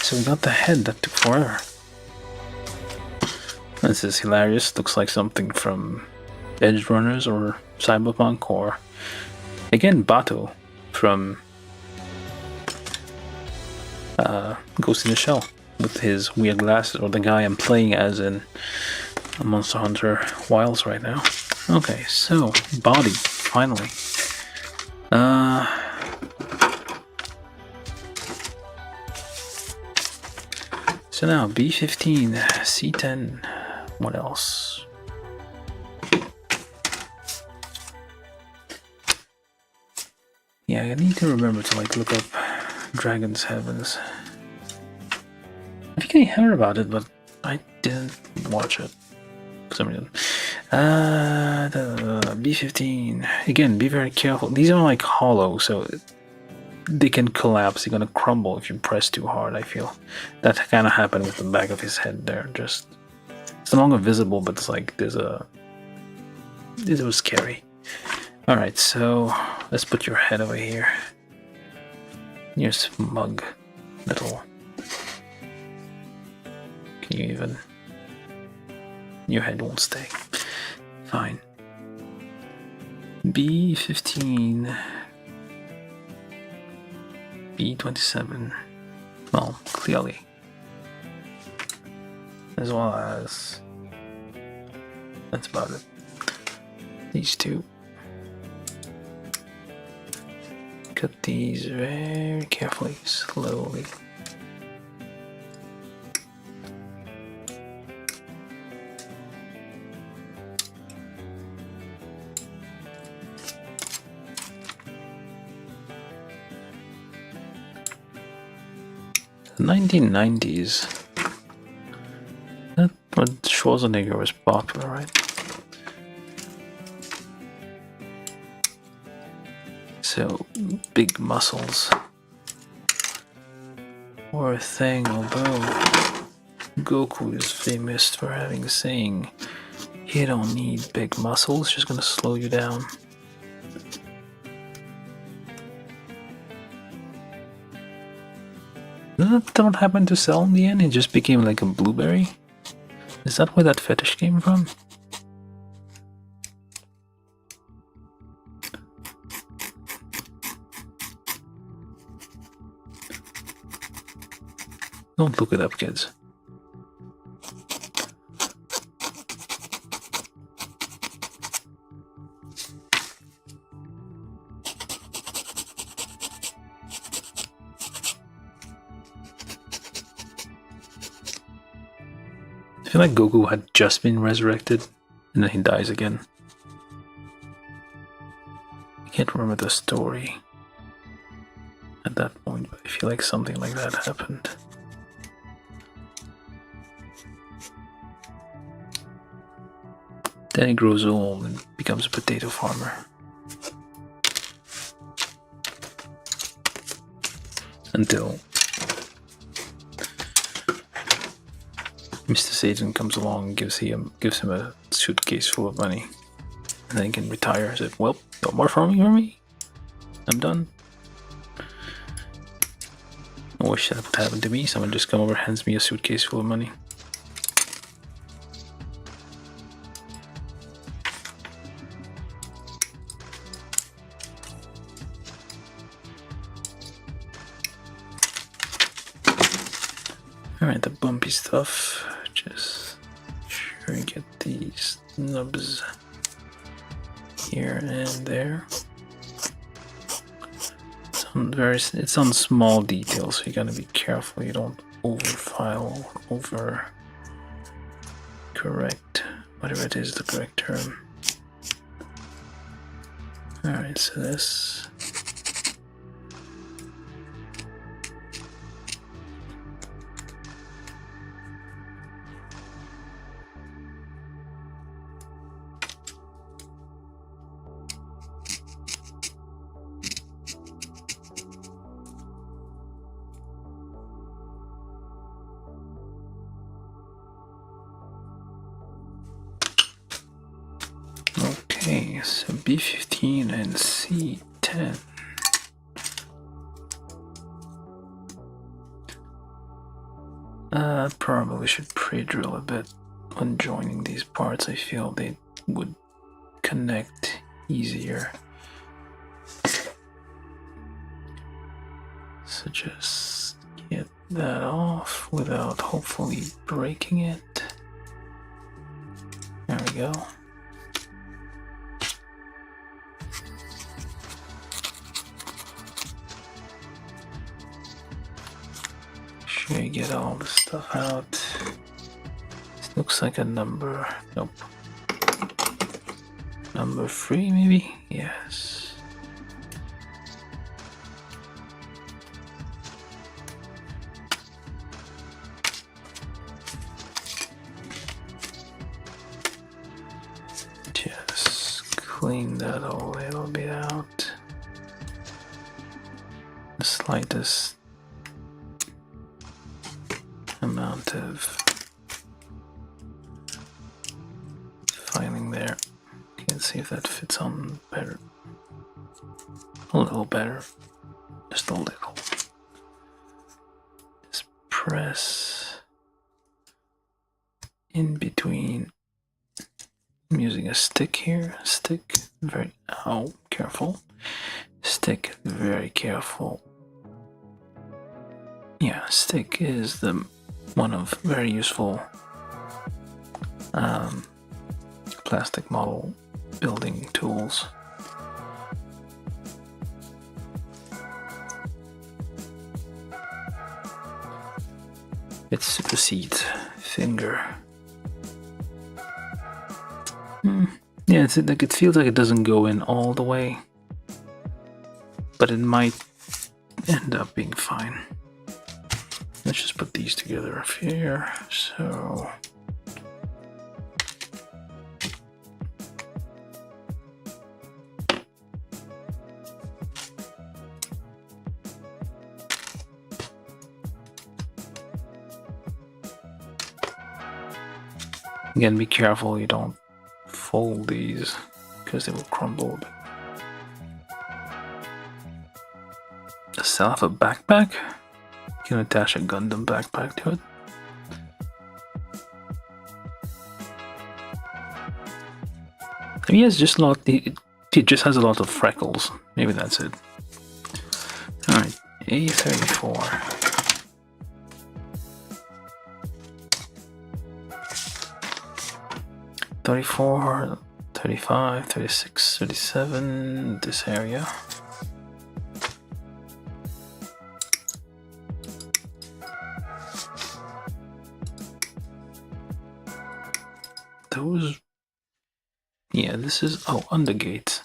So we got the head. That took forever. This is hilarious. Looks like something from Edge Runners or Cyberpunk, or again Bato from Ghost in the Shell with his weird glasses, or the guy I'm playing as in Monster Hunter Wilds right now. Okay, so body, finally. So now B15, C10, what else? Yeah, I need to remember to like look up Dragon's Heavens. I think I heard about it, but I didn't watch it for some reason. B15. Again, be very careful. These are like hollow, so they can collapse. They're gonna crumble if you press too hard, I feel. That kind of happened with the back of his head there. Just, it's no longer visible, but it's like this was scary. Alright, so let's put your head over here. Your smug little... Can you even... Your head won't stay. Fine. B15... B27. Well, clearly. As well as... That's about it. These two. Cut these very carefully, slowly. The 1990s. That when Schwarzenegger was popular, right? So, big muscles were a thing, although Goku is famous for having a saying, you don't need big muscles, just gonna slow you down. Didn't that what happened to Cell in the end? It just became like a blueberry? Is that where that fetish came from? Don't look it up, kids. feel like Goku had just been resurrected and then he dies again. I can't remember the story at that point, but I feel like something like that happened. Then he grows old and becomes a potato farmer. Until Mr. Satan comes along and gives him a suitcase full of money. And then he can retire. He said, well, no more farming for me. I'm done. I wish that would happen to me. Someone just come over, hands me a suitcase full of money. Alright, the bumpy stuff. Just sure you get these nubs here and there. It's on small details, so you gotta be careful you don't overfile or over correct, whatever it is the correct term. Alright, so this. Okay, so B15 and C10. Probably should pre-drill a bit when joining these parts. I feel they would connect easier. So just get that off without hopefully breaking it. There we go. Sure you get all the stuff out. This looks like a number. Nope. Number 3 maybe? Yes. Just clean that a little bit out. The slightest amount of filing there. Can't see if that fits on better. A little better. Just a little. Just press in between. I'm using a stick here. Stick very, oh, careful. Stick very careful. Yeah, stick is the one of very useful plastic model building tools. It supersedes finger. Yeah, it's like it feels like it doesn't go in all the way, but it might end up being fine. Let's just put these together here. So again, be careful you don't fold these because they will crumble. Does Sal have a backpack? You can attach a Gundam backpack to it. Maybe he has just he just has a lot of freckles. Maybe that's it. Alright, A34. $34, $35, $36, $37, this area. Yeah, this is on the gate.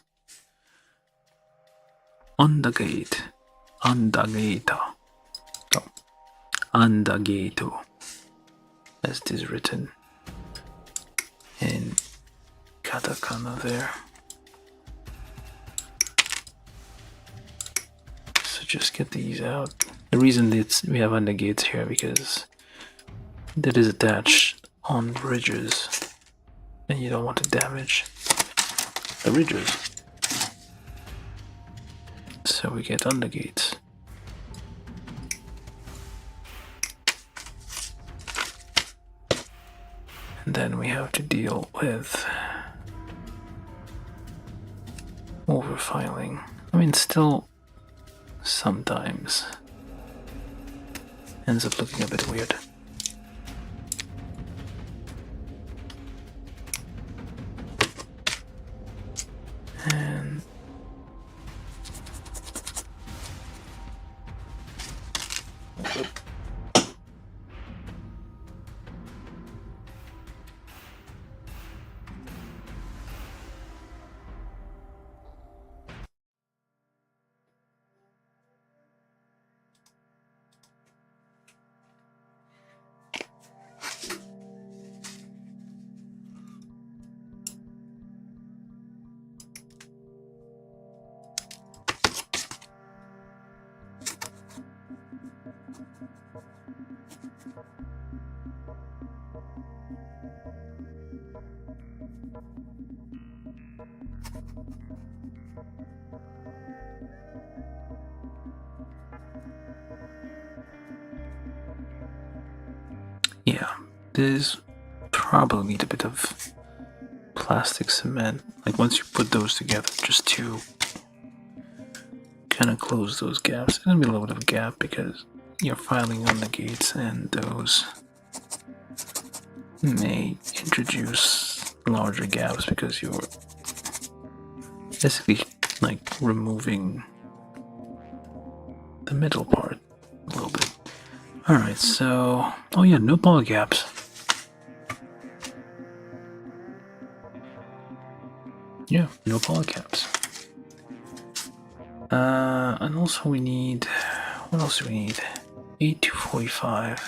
On the gate. On the gate. Oh, on the gate. As it is written in katakana there. So just get these out. The reason that we have under gates here because that is attached on ridges, and you don't want to damage the ridges. So we get under gates. And then we have to deal with overfiling. I mean, still sometimes ends up looking a bit weird. And yeah, this probably need a bit of plastic cement. Like once you put those together, just to kind of close those gaps. There's gonna be a little bit of a gap because you're filing on the gates, and those may introduce larger gaps because you're basically like removing the middle part a little bit. Alright, so oh yeah, no poly gaps. Yeah, no poly caps. And also we need, what else do we need? 8245,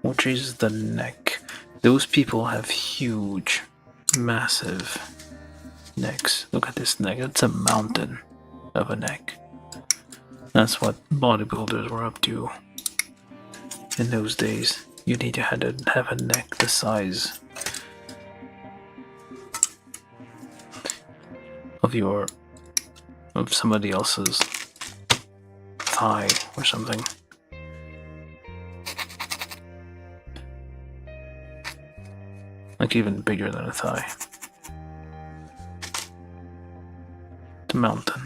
which is the neck. Those people have huge, massive necks. Look at this neck, it's a mountain of a neck. That's what bodybuilders were up to in those days. You need to have a neck the size of somebody else's thigh or something. Like even bigger than a thigh. The mountain.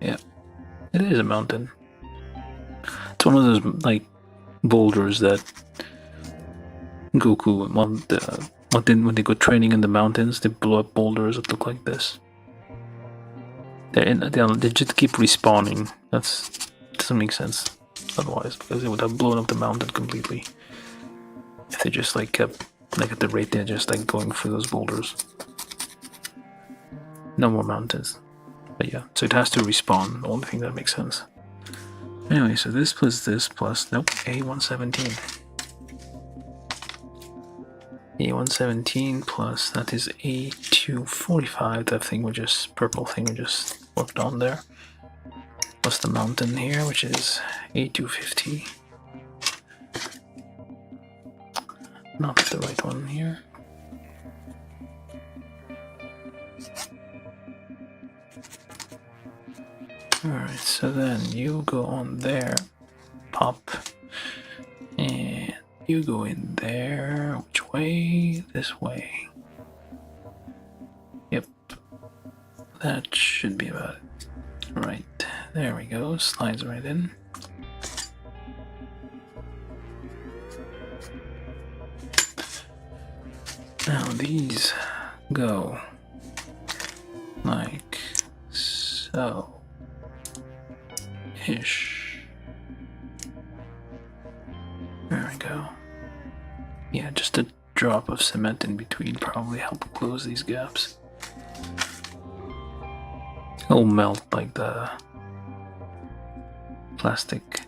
Yeah, it is a mountain. It's one of those like boulders that Goku when they go training in the mountains, they blow up boulders that look like this. They just keep respawning. Doesn't make sense otherwise, because they would have blown up the mountain completely if they just like kept like at the rate they're just like going through those boulders. No more mountains. But yeah, so it has to respawn. The only thing that makes sense. Anyway, so this plus nope, A117. A117 plus that is A245. That thing we just purple thing we just worked on there. Plus the mountain here, which is A250. Not the right one here. Alright, so then you go on there, pop, and you go in there. Which way? This way. Yep. That should be about it. Right, there we go. Slides right in. Now these go like so. Ish. There we go. Yeah, just a drop of cement in between probably help close these gaps. It'll melt like the plastic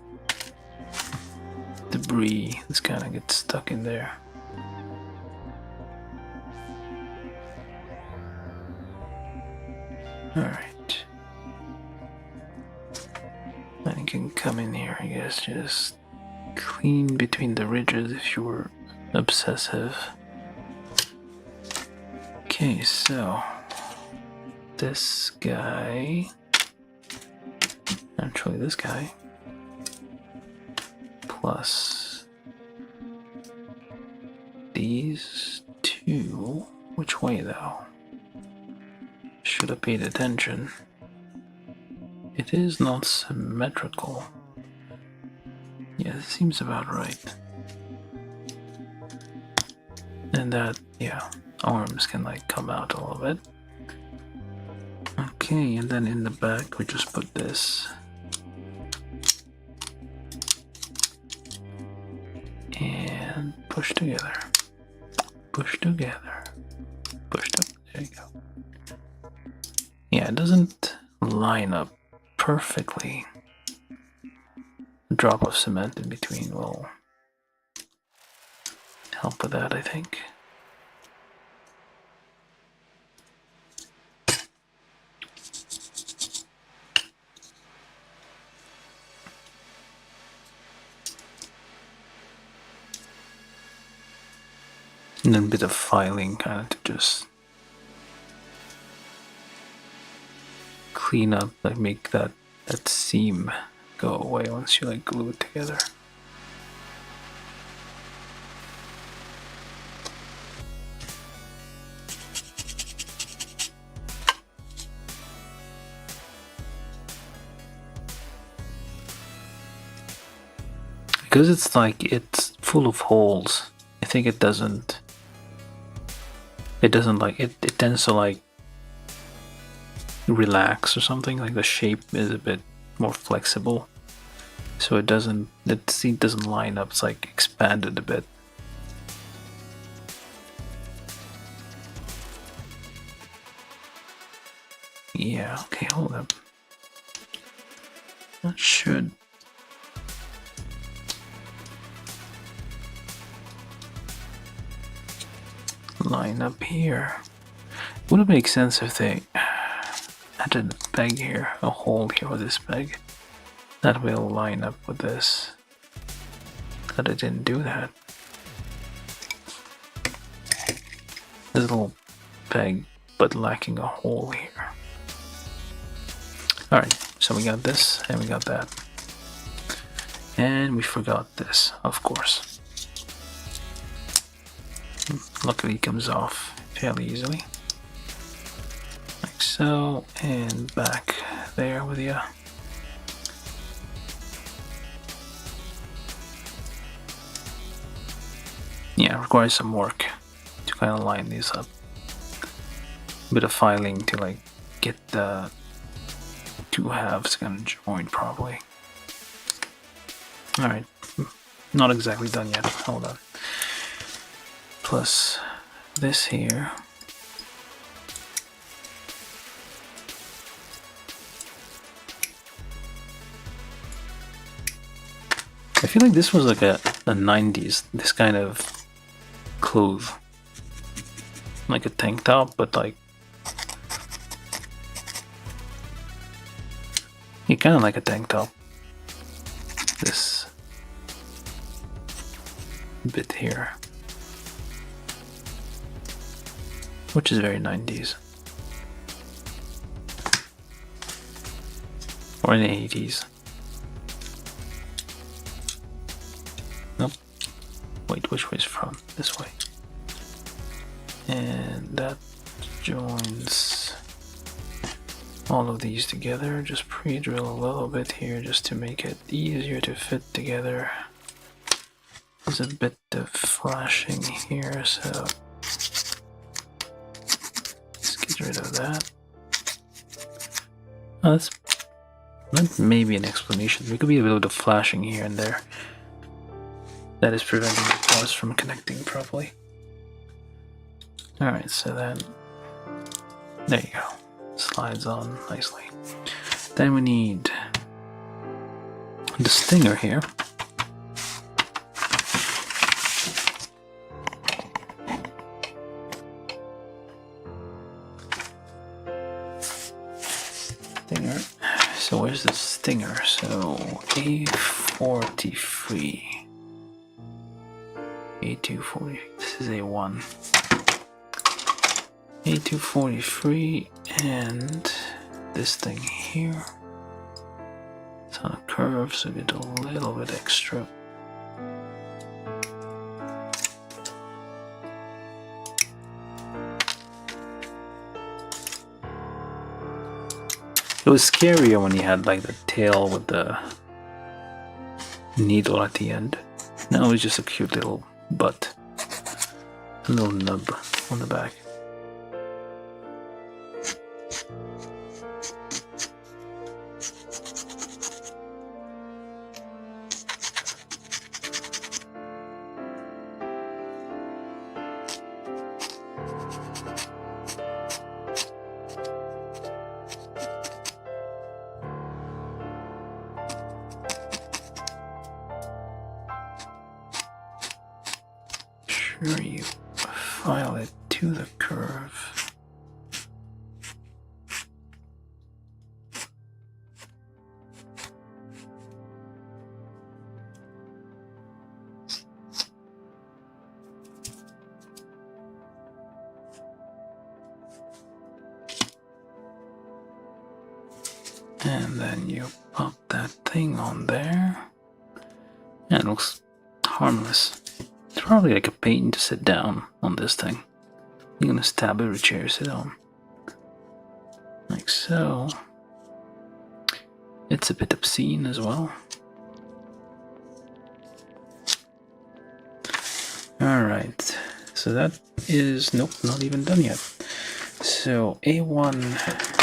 debris. This kind of gets stuck in there. Alright. Then you can come in here, I guess, just clean between the ridges if you were obsessive. Okay, so this guy, actually this guy, plus these two. Which way though? Should have paid attention. It is not symmetrical. Yeah, this seems about right. And that, yeah, arms can like come out a little bit. Okay, and then in the back we just put this. And push together. Push together. Push up. There you go. Yeah, it doesn't line up perfectly. A drop of cement in between will help with that, I think. And then a bit of filing kind of to just clean up, like make that seam go away once you like glue it together. Because it's like it's full of holes, I think it doesn't like it tends to like relax or something. Like the shape is a bit more flexible, so it doesn't, the seam doesn't line up. It's like expanded a bit. Yeah, okay, hold up. That should line up here. Would it make sense if they added a peg here, a hole here with this peg? That will line up with this. But I didn't do that. This little peg, but lacking a hole here. Alright, so we got this and we got that. And we forgot this, of course. Luckily it comes off fairly easily. Like so, and back there with you. Yeah, it requires some work to kind of line these up. A bit of filing to like get the two halves kind of joined properly. Alright, not exactly done yet, hold on. Plus this here. I feel like this was like a 90s, this kind of clothes. Like a tank top, but like kind of like a tank top. This bit here, which is very 90s. Or in the 80s. Nope. Wait, which way is from? This way. And that joins all of these together. Just pre-drill a little bit here just to make it easier to fit together. There's a bit of flashing here, so let's get rid of that. Oh, that may be an explanation. There could be a bit of flashing here and there. that is preventing the parts from connecting properly. Alright, so then, there you go. Slides on nicely. Then we need the stinger here. Stinger. So where's the stinger? So A43. A240. This is A1. A243 and this thing here. It's on a curve, so get a little bit extra. It was scarier when you had like the tail with the needle at the end. Now it's just a cute little butt. A little nub on the back. Sure, you file it to the curve. And then you pop that thing on there. And it looks harmless. It's probably like a pain to sit down on this thing. You're gonna stab every chair you sit on. Like so. It's a bit obscene as well. Alright, so that is, nope, not even done yet. So A1.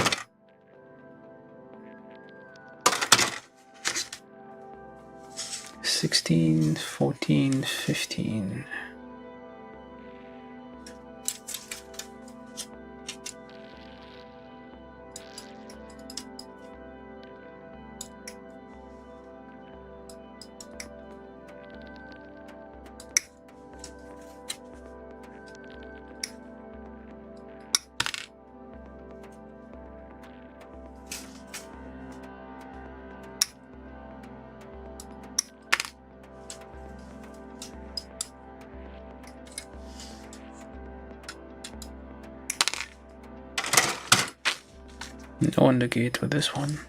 16, 14, 15. No indicate with this one.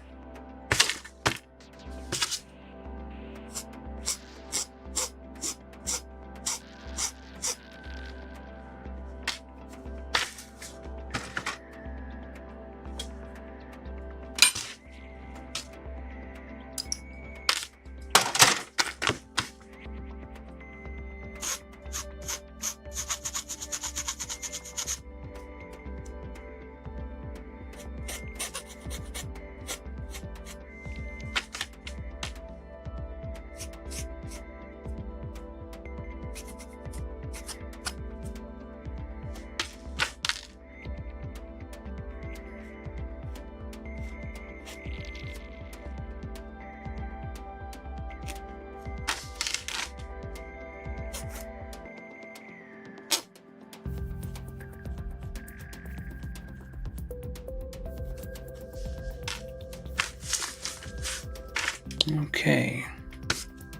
Okay,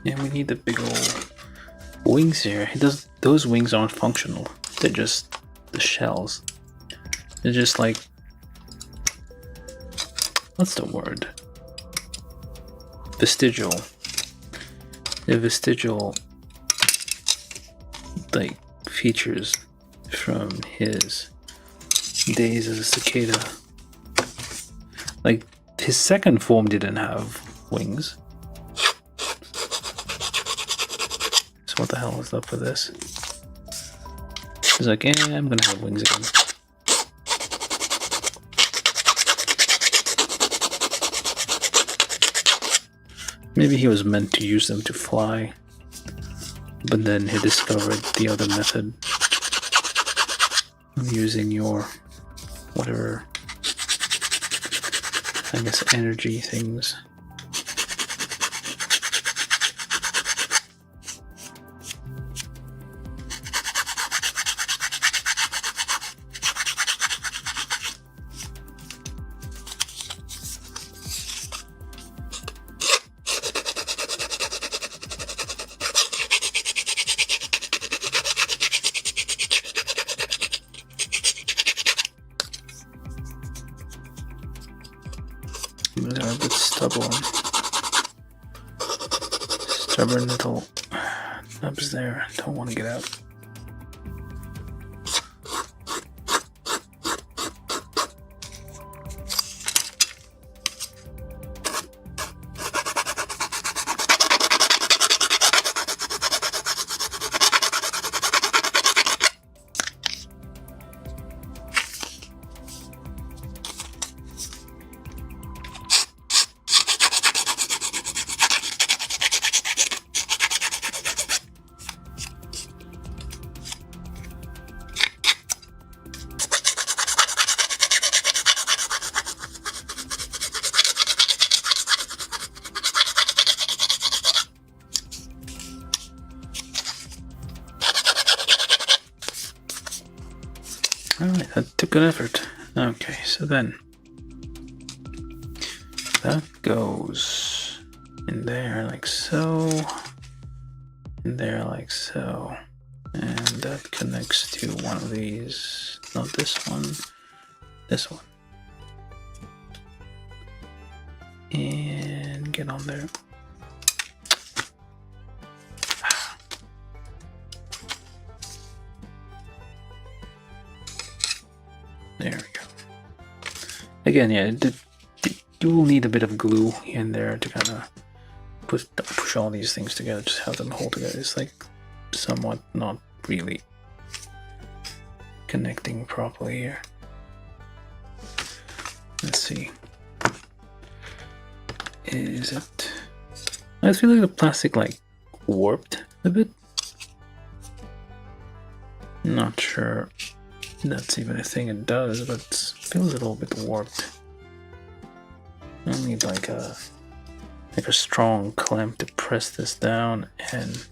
and we need the big old wings here. Those wings aren't functional. They're just the shells. They're just like, what's the word? Vestigial. They're vestigial, like, features from his days as a cicada. Like, his second form didn't have wings. So what the hell is up with this? He's like, yeah, I'm gonna have wings again. Maybe he was meant to use them to fly. but then he discovered the other method of using your whatever, I guess, energy things. They're a bit stubborn little nubs there. Don't want to get out. Alright, that took an effort. Okay, so then that goes in there like so, in there like so, and that connects to one of these, not this one, this one. And get on there. There we go. Again, yeah, you will need a bit of glue in there to kind of push all these things together, just have them hold together. It's like somewhat not really connecting properly here. Let's see. Is it? I feel like the plastic like warped a bit. Not sure that's even a thing it does, but it feels a little bit warped. I need like a strong clamp to press this down and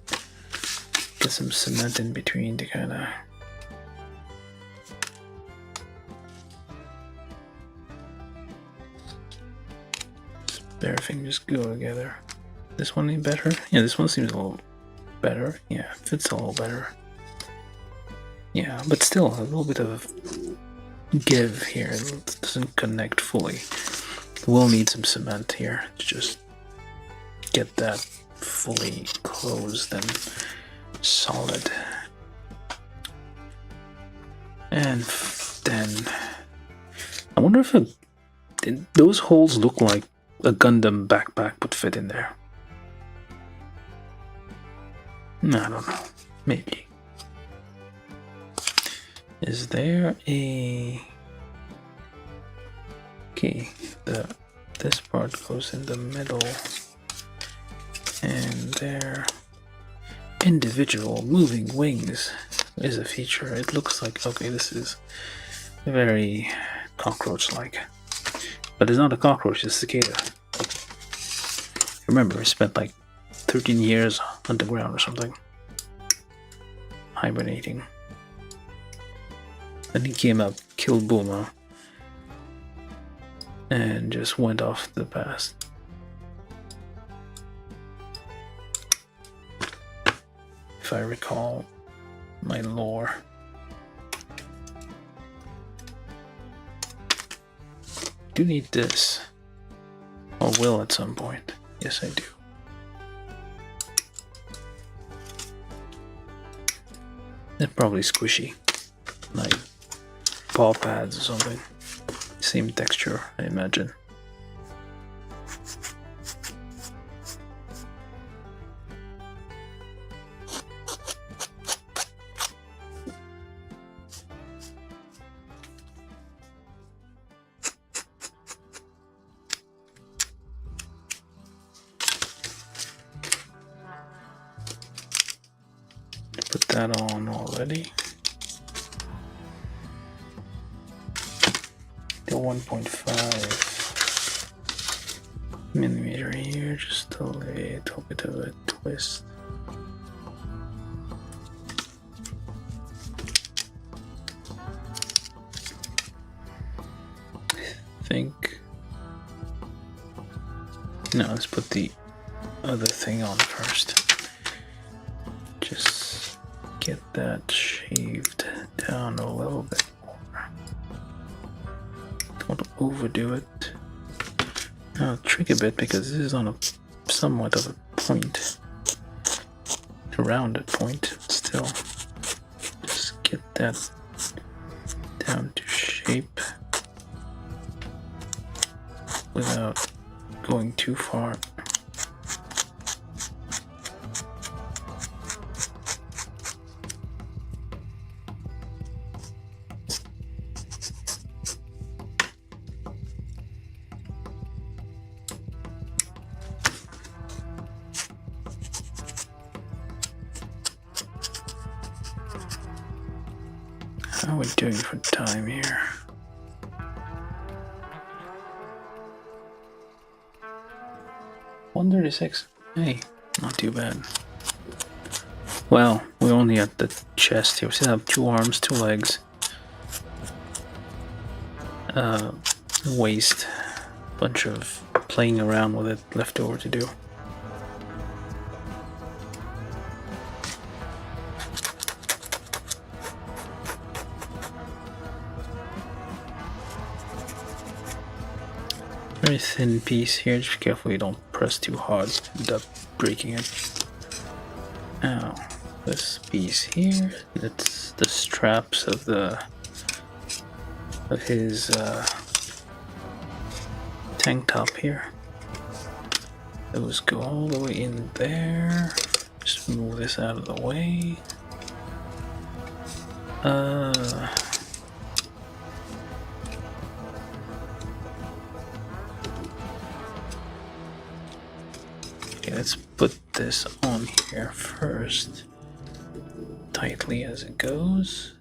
get some cement in between to kind of everything just go together. This one any better? Yeah, this one seems a little better. Yeah, fits a little better. Yeah, but still a little bit of give here. It doesn't connect fully. We'll need some cement here to just get that fully closed and solid. And then I wonder if those holes look like a Gundam backpack would fit in there. I don't know. Maybe. Is there a... Okay, this part goes in the middle, and their individual moving wings is a feature. It looks like, okay, this is very cockroach-like, but it's not a cockroach, it's a cicada. Remember, it spent like 13 years underground or something, hibernating. Then he came up, killed Bulma, and just went off to the past. If I recall my lore. Do need this. Or will at some point. Yes, I do. They're probably squishy. Like paw pads or something. Same texture, I imagine. that on already. The 1.5 millimeter here, just a little bit of a twist. Now let's put the other thing on first. Just get that shaved down a little bit more. Don't overdo it. Now trick a bit because this is on a somewhat of a point. A rounded point, still. Just get that down to shape without going too far. How are we doing for time here? $136. Hey, not too bad. Well, we're only at the chest here. We still have 2 arms, 2 legs. Waist. Bunch of playing around with it left over to do. Very thin piece here, just be careful you don't press too hard, end up breaking it. Now, this piece here, that's the straps of his tank top here. Those go all the way in there. Just move this out of the way. Let's put this on here first, tightly as it goes.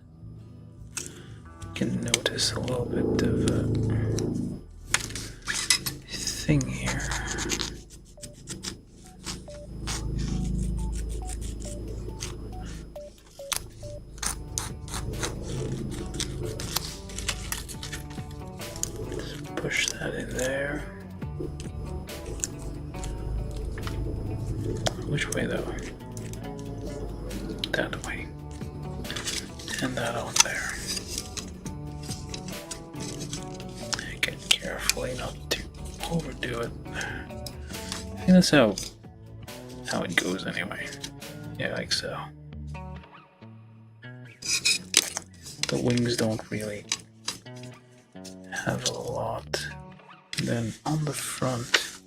You can notice a little bit of a thing here. Let's push that in there. Which way though? That way. And that on there. Again, carefully not to overdo it. I think that's how it goes anyway. Yeah, like so. The wings don't really have a lot. And then on the front,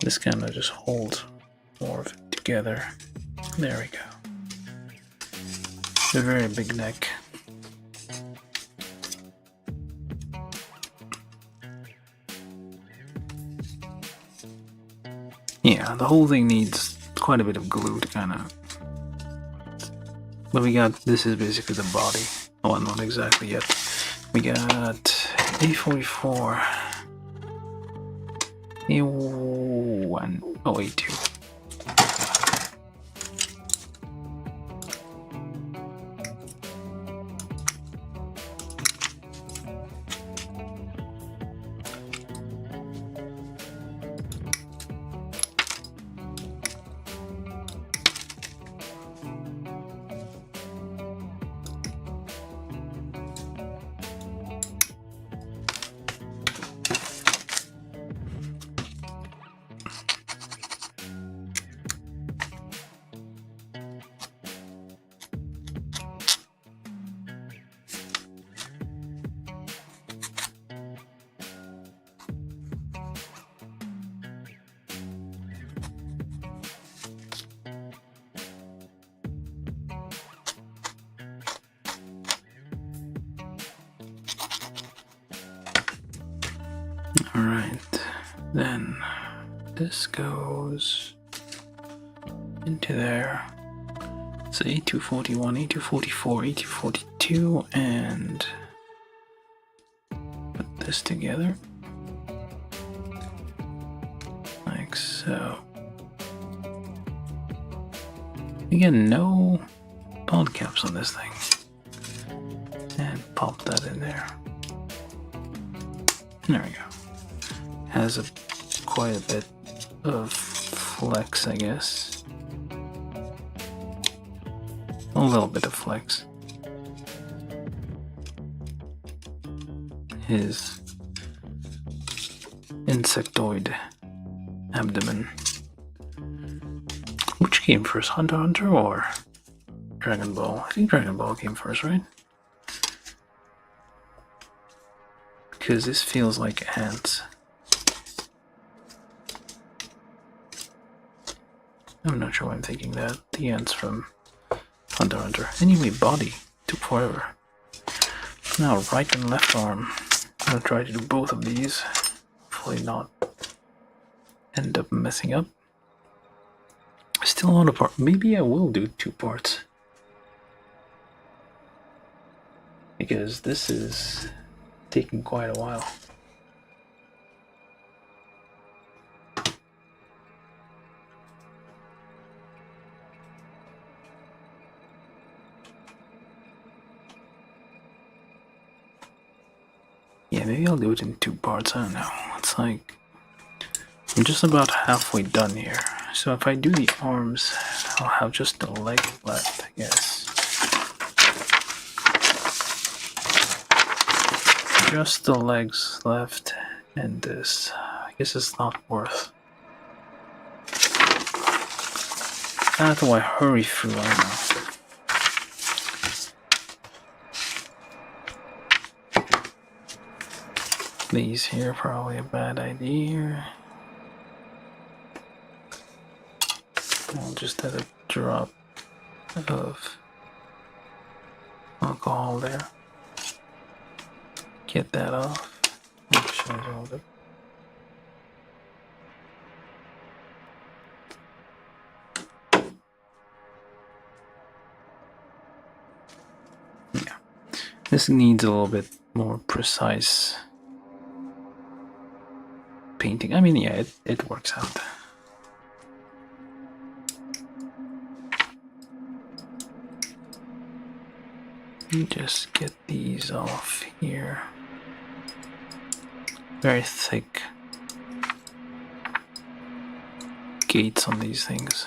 this kind of just holds more of it together. There we go. It's a very big neck. Yeah, the whole thing needs quite a bit of glue to kind of... But we got, this is basically the body. Oh, not exactly yet. We got A44. A1, oh, A2. Alright, then this goes into there. So A241, A244, A242, and put this together. Like so. Again, no pod caps on this thing. And pop that in there. There we go. Has quite a bit of flex, I guess. A little bit of flex. His insectoid abdomen. Which came first, Hunter x Hunter or Dragon Ball? I think Dragon Ball came first, right? Because this feels like ants. I'm not sure why I'm thinking that. The ants from Hunter x Hunter. Anyway, body. Took forever. Now, right and left arm. I'm gonna try to do both of these. Hopefully not end up messing up. Still on a part. Maybe I will do 2 parts. Because this is taking quite a while. Yeah, maybe I'll do it in 2 parts. I don't know. It's like I'm just about halfway done here. So if I do the arms, I'll have just the leg left, I guess. Just the legs left, and this. I guess it's not worth. How do I hurry through? I don't know. These here, probably a bad idea. I'll just add a drop of alcohol there. Get that off. Make sure it's all good. Yeah. This needs a little bit more precise painting. I mean, yeah, it works out. Just get these off here. Very thick gates on these things.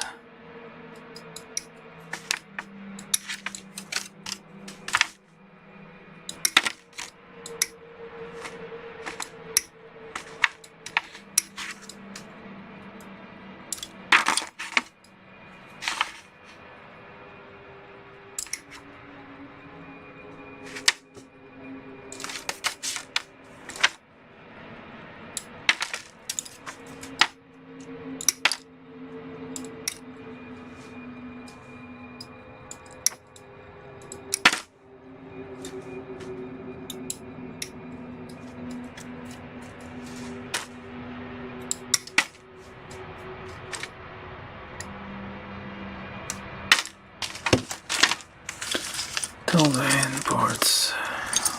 Till the end parts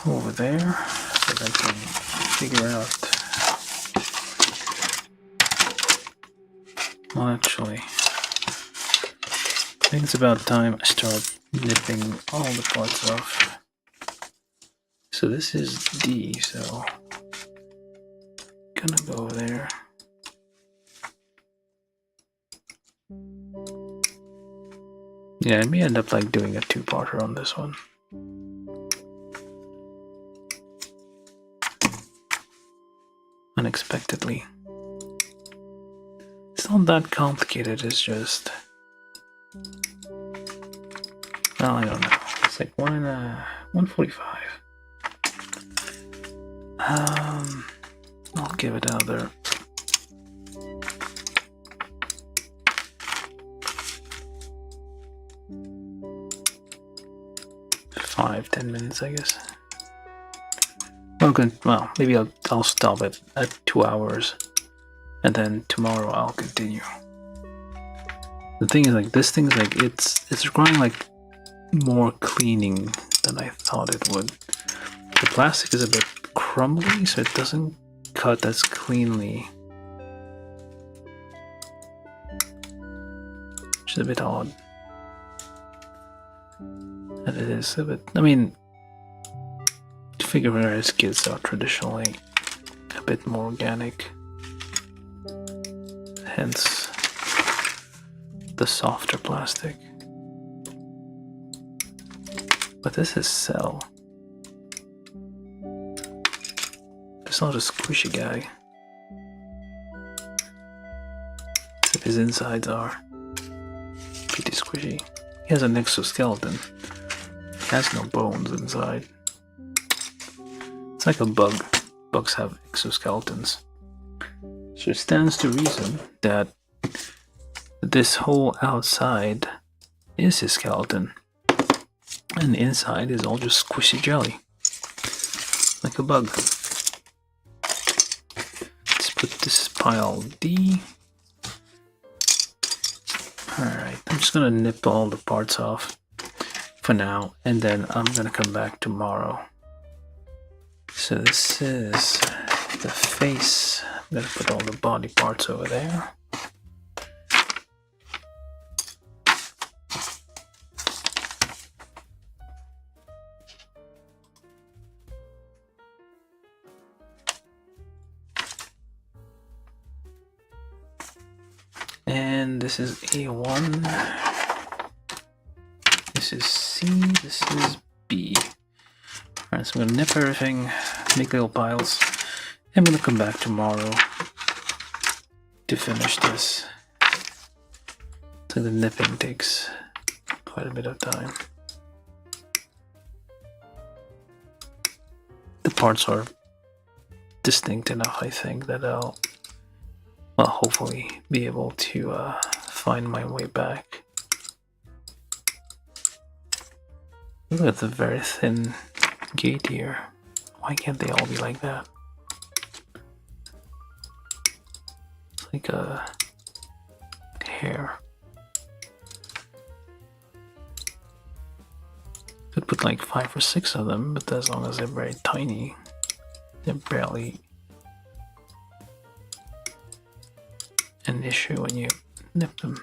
over there so that I can figure out. Well, actually, I think it's about time I start nipping all the parts off. So this is D, so gonna go there. Yeah, I may end up like doing a 2-parter on this one. Unexpectedly. It's not that complicated, it's just... Well, I don't know. It's like 1:45. I'll give it another... 5-10 minutes, I guess. Okay, well, maybe I'll stop it at 2 hours, and then tomorrow I'll continue. The thing is, like, this thing's like it's requiring like more cleaning than I thought it would. The plastic is a bit crumbly, so it doesn't cut as cleanly, which is a bit odd. And it is a bit. I mean, figure skids are traditionally a bit more organic, hence the softer plastic. But this is cell. It's not a squishy guy. Except his insides are pretty squishy. He has an exoskeleton. He has no bones inside. It's like a bug. Bugs have exoskeletons. So it stands to reason that this whole outside is his skeleton. And the inside is all just squishy jelly. Like a bug. Let's put this pile D. Alright, I'm just gonna nip all the parts off for now, and then I'm gonna come back tomorrow. So this is the face. I'm gonna put all the body parts over there. And this is A1. This is C. This is B. Alright, so I'm gonna nip everything, make little piles. I'm gonna come back tomorrow to finish this. So the nipping takes quite a bit of time. The parts are distinct enough, I think, that I'll, well, hopefully be able to find my way back. Look at the very thin gate here. Why can't they all be like that? It's like a hair. Could put like 5 or 6 of them, but as long as they're very tiny, they're barely an issue when you nip them.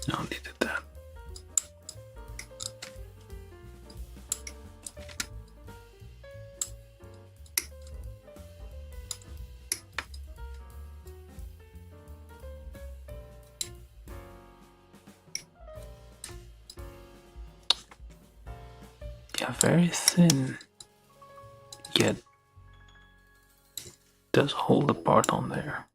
No, needed that. Yeah, very thin, yet does hold a part on there.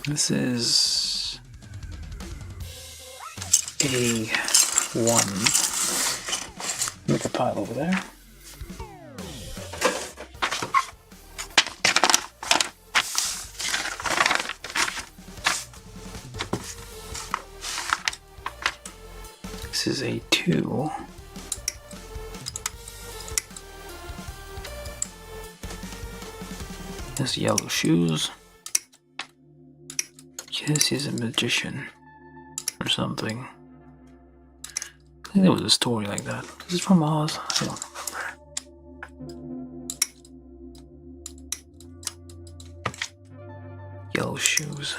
This is A1. Make a pile over there. This is A2. This yellow shoes. This is a magician or something. I think there was a story like that. Is this from Oz? I don't remember. Yellow shoes.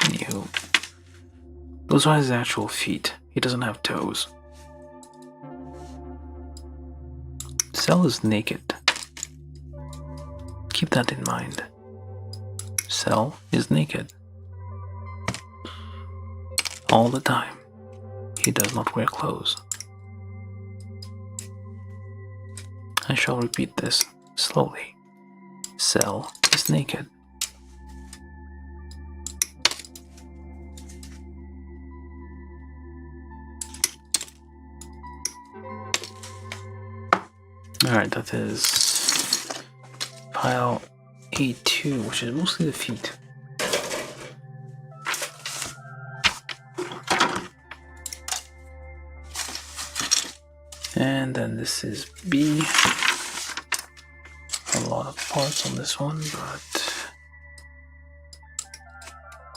Anywho, those are his actual feet. He doesn't have toes. Cell is naked. Keep that in mind. Cell is naked. All the time. He does not wear clothes. I shall repeat this slowly. Cell is naked. Alright, that is pile A2, which is mostly the feet. And then this is B. A lot of parts on this one, but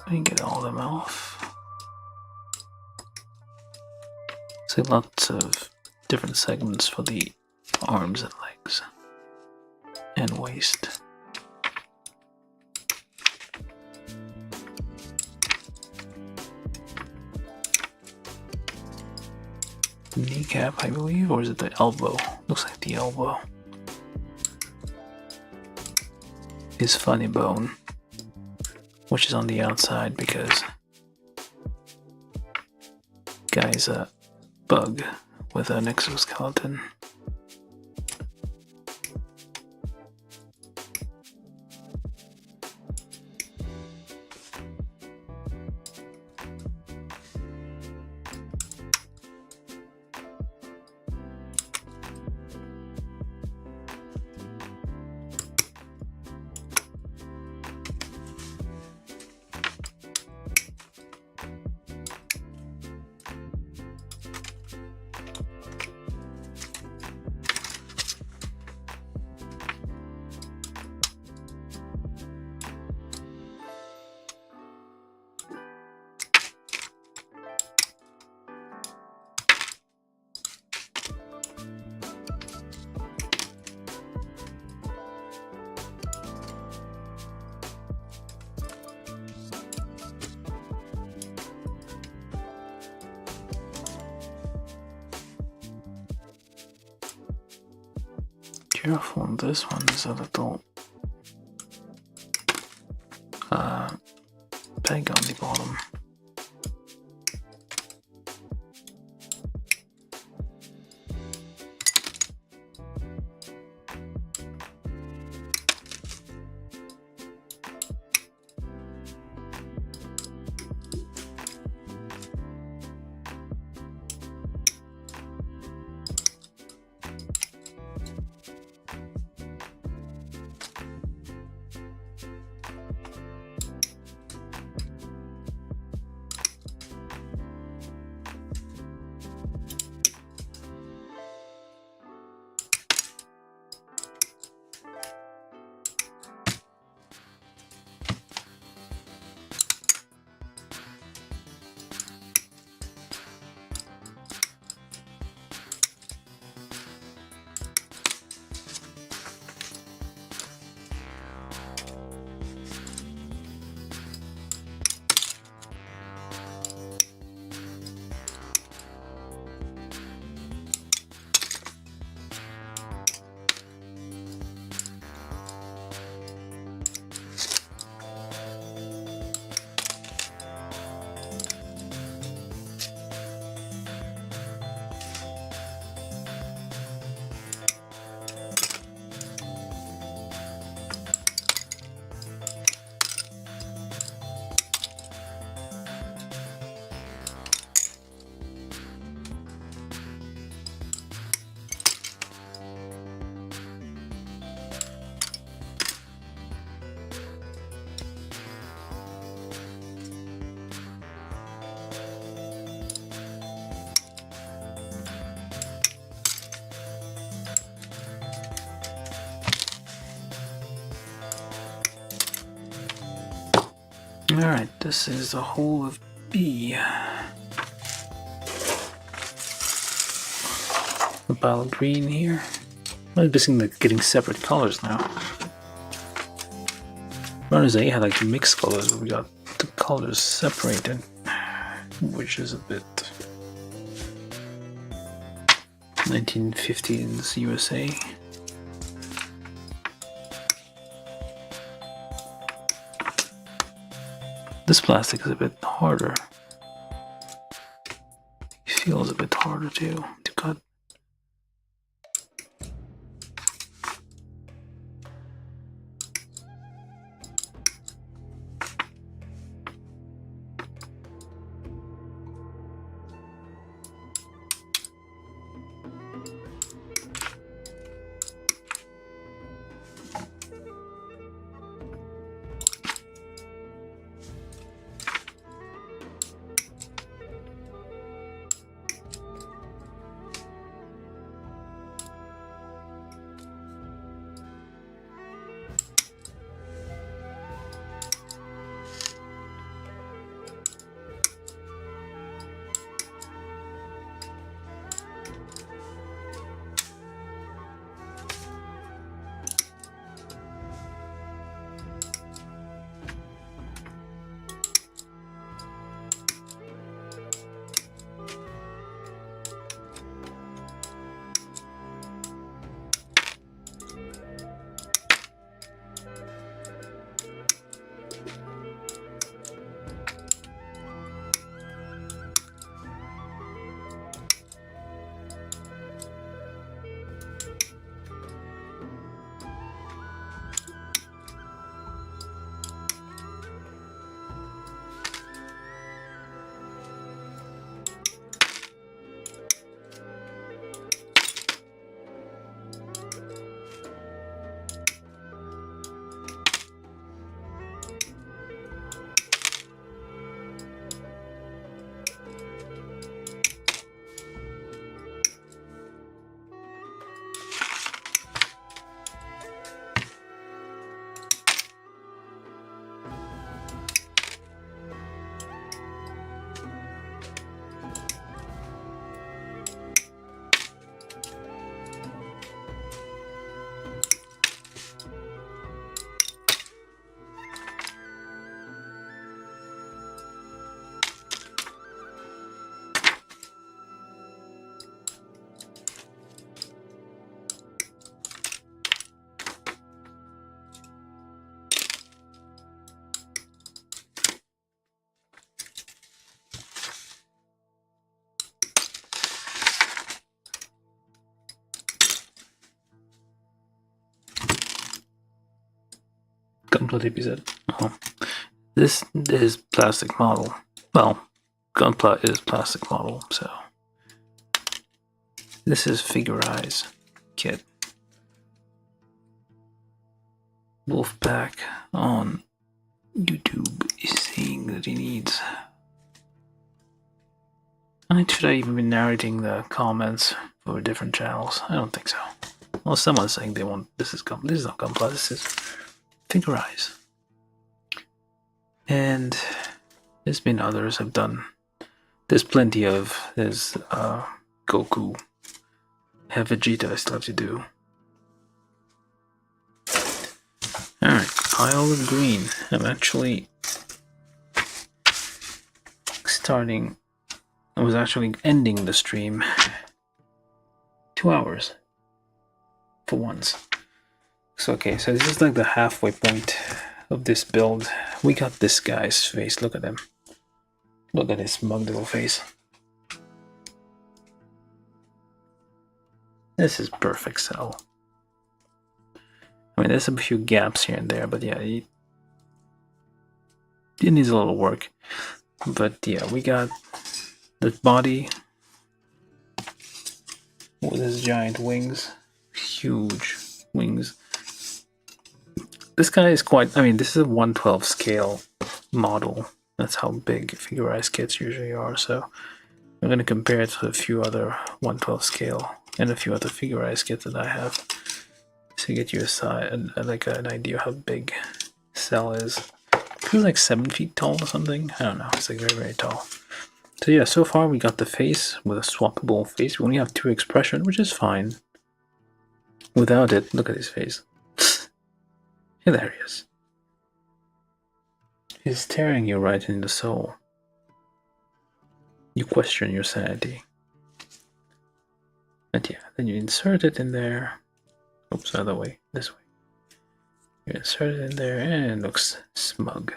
I didn't get all of them off. So lots of different segments for the arms and legs and waist. Kneecap, I believe, or is it the elbow? Looks like the elbow. His funny bone, which is on the outside because guy's a bug with an exoskeleton. Careful on this one, there's a little peg on the bottom. Alright, this is the whole of B. The pile of green here. I'm guessing they're getting separate colors now. Runners A had like mixed colors, but we got the colors separated, which is a bit 1950s USA. This plastic is a bit harder. It feels a bit harder too to cut. Gunpla episode. Oh. This is plastic model. Well, Gunpla is plastic model, so this is Figure-Eyes kit. Wolfpack on YouTube is saying that he needs. Should I even be narrating the comments for different channels? I don't think so. Well, someone's saying they want this is not Gunpla, this is Figure-Eyes. And there's been others have done. There's plenty of Goku. Have Vegeta I still have to do. Alright, pile of green. I'm actually I was actually ending the stream 2 hours for once. So okay, so this is like the halfway point of this build. We got this guy's face, look at him. Look at his smug little face. This is perfect cell. I mean, there's a few gaps here and there, but yeah, it needs a little work. But yeah, we got the body with his giant wings, huge wings. This guy is quite, I mean, this is a 1/12 scale model. That's how big Figure-Eyes kits usually are, so I'm going to compare it to a few other 1/12 scale and a few other Figure-Eyes kits that I have to get you a size, like an idea how big Cell is. He's like 7 feet tall or something. I don't know. It's like very, very tall. So yeah, so far we got the face with a swappable face. We only have 2 expression, which is fine. Without it, look at his face. Hilarious. He's staring you right in the soul. You question your sanity. And yeah, then you insert it in there. Oops, other way, this way. You insert it in there and it looks smug.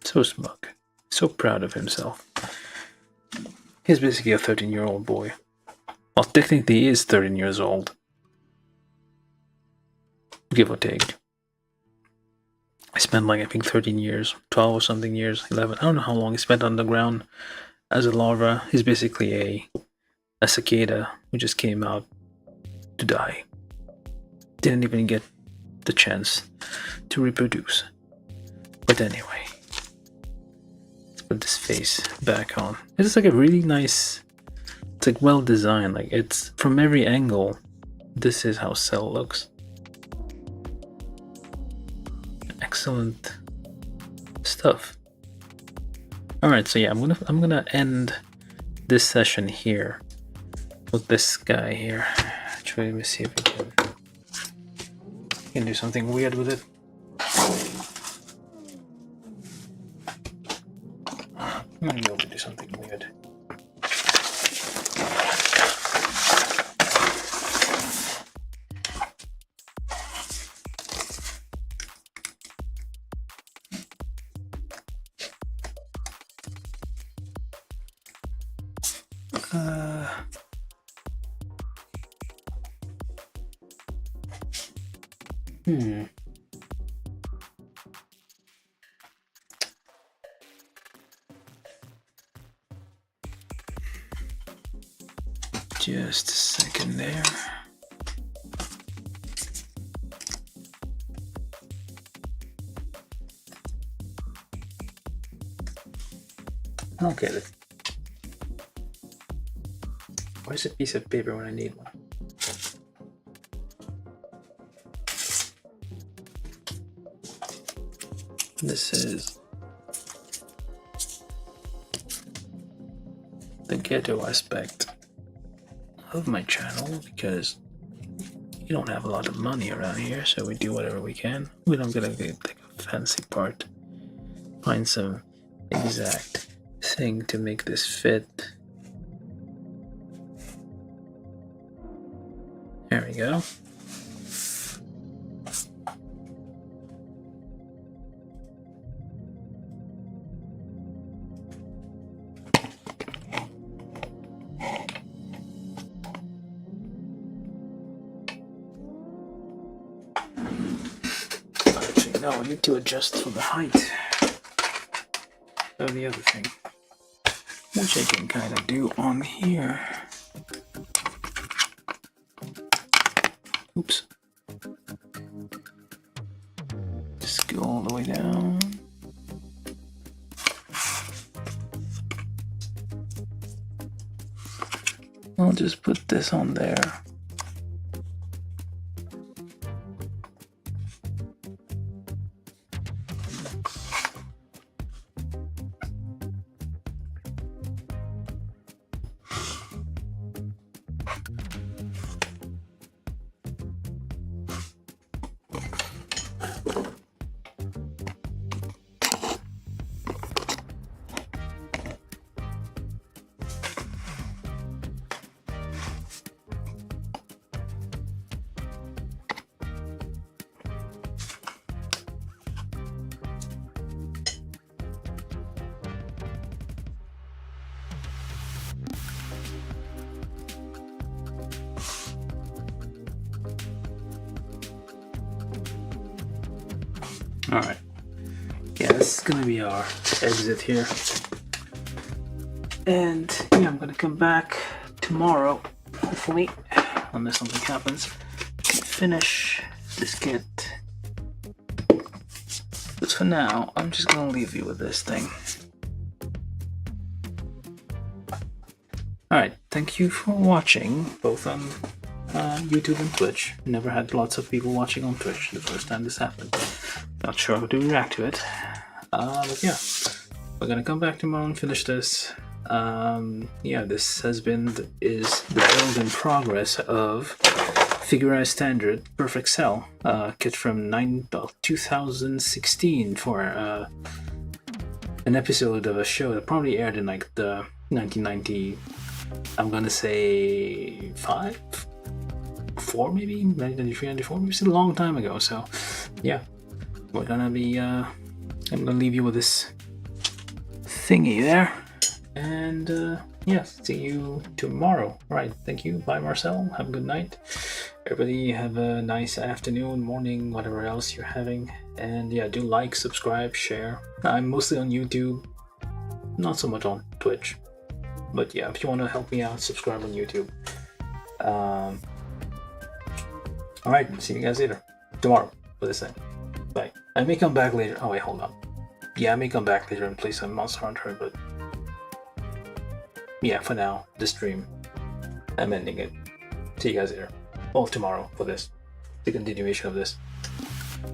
So smug. So proud of himself. He's basically a 13-year-old boy. Well, technically he is 13 years old. Give or take. I spent like, I think 13 years, 12 or something years, 11. I don't know how long he spent underground as a larva. He's basically a cicada who just came out to die. Didn't even get the chance to reproduce. But anyway, let's put this face back on. It's like a really nice, it's like well designed. Like it's from every angle. This is how Cell looks. Excellent stuff. All right, so yeah, I'm gonna end this session here with this guy here. Actually, let me see if we can do something weird with it. I'm gonna be able to do something weird. Just a second there. Okay. Where's a piece of paper when I need one? This is the ghetto aspect of my channel because you don't have a lot of money around here, so we do whatever we can. We don't get like a fancy part. Find some exact thing to make this fit. There we go. No, I need to adjust for the height of the other thing, which I can kind of do on here. Oops. Just go all the way down. I'll just put this on there. Alright. Yeah, this is gonna be our exit here. And yeah, I'm gonna come back tomorrow, hopefully, unless something happens, finish this kit. But for now, I'm just gonna leave you with this thing. Alright, thank you for watching, both on YouTube and Twitch. Never had lots of people watching on Twitch the first time this happened. Not sure how to react to it. But yeah, we're gonna come back tomorrow and finish this. Yeah, this has been the build in progress of Figure Standard Perfect Cell kit from 2016 for an episode of a show that probably aired in like the 1990. I'm gonna say 4 maybe 1993, 94. Maybe it's a long time ago. So yeah, we're gonna be. I'm gonna leave you with this thingy there, and yeah, see you tomorrow. All right, thank you. Bye, Marcel. Have a good night. Everybody have a nice afternoon, morning, whatever else you're having. And yeah, do like, subscribe, share. I'm mostly on YouTube, not so much on Twitch. But yeah, if you want to help me out, subscribe on YouTube. Alright, see you guys later. Tomorrow, for this thing. Bye. I may come back later. Oh wait, hold on. Yeah, I may come back later and play some Monster Hunter, but yeah, for now, this stream, I'm ending it. See you guys later. Well, tomorrow for this. The continuation of this.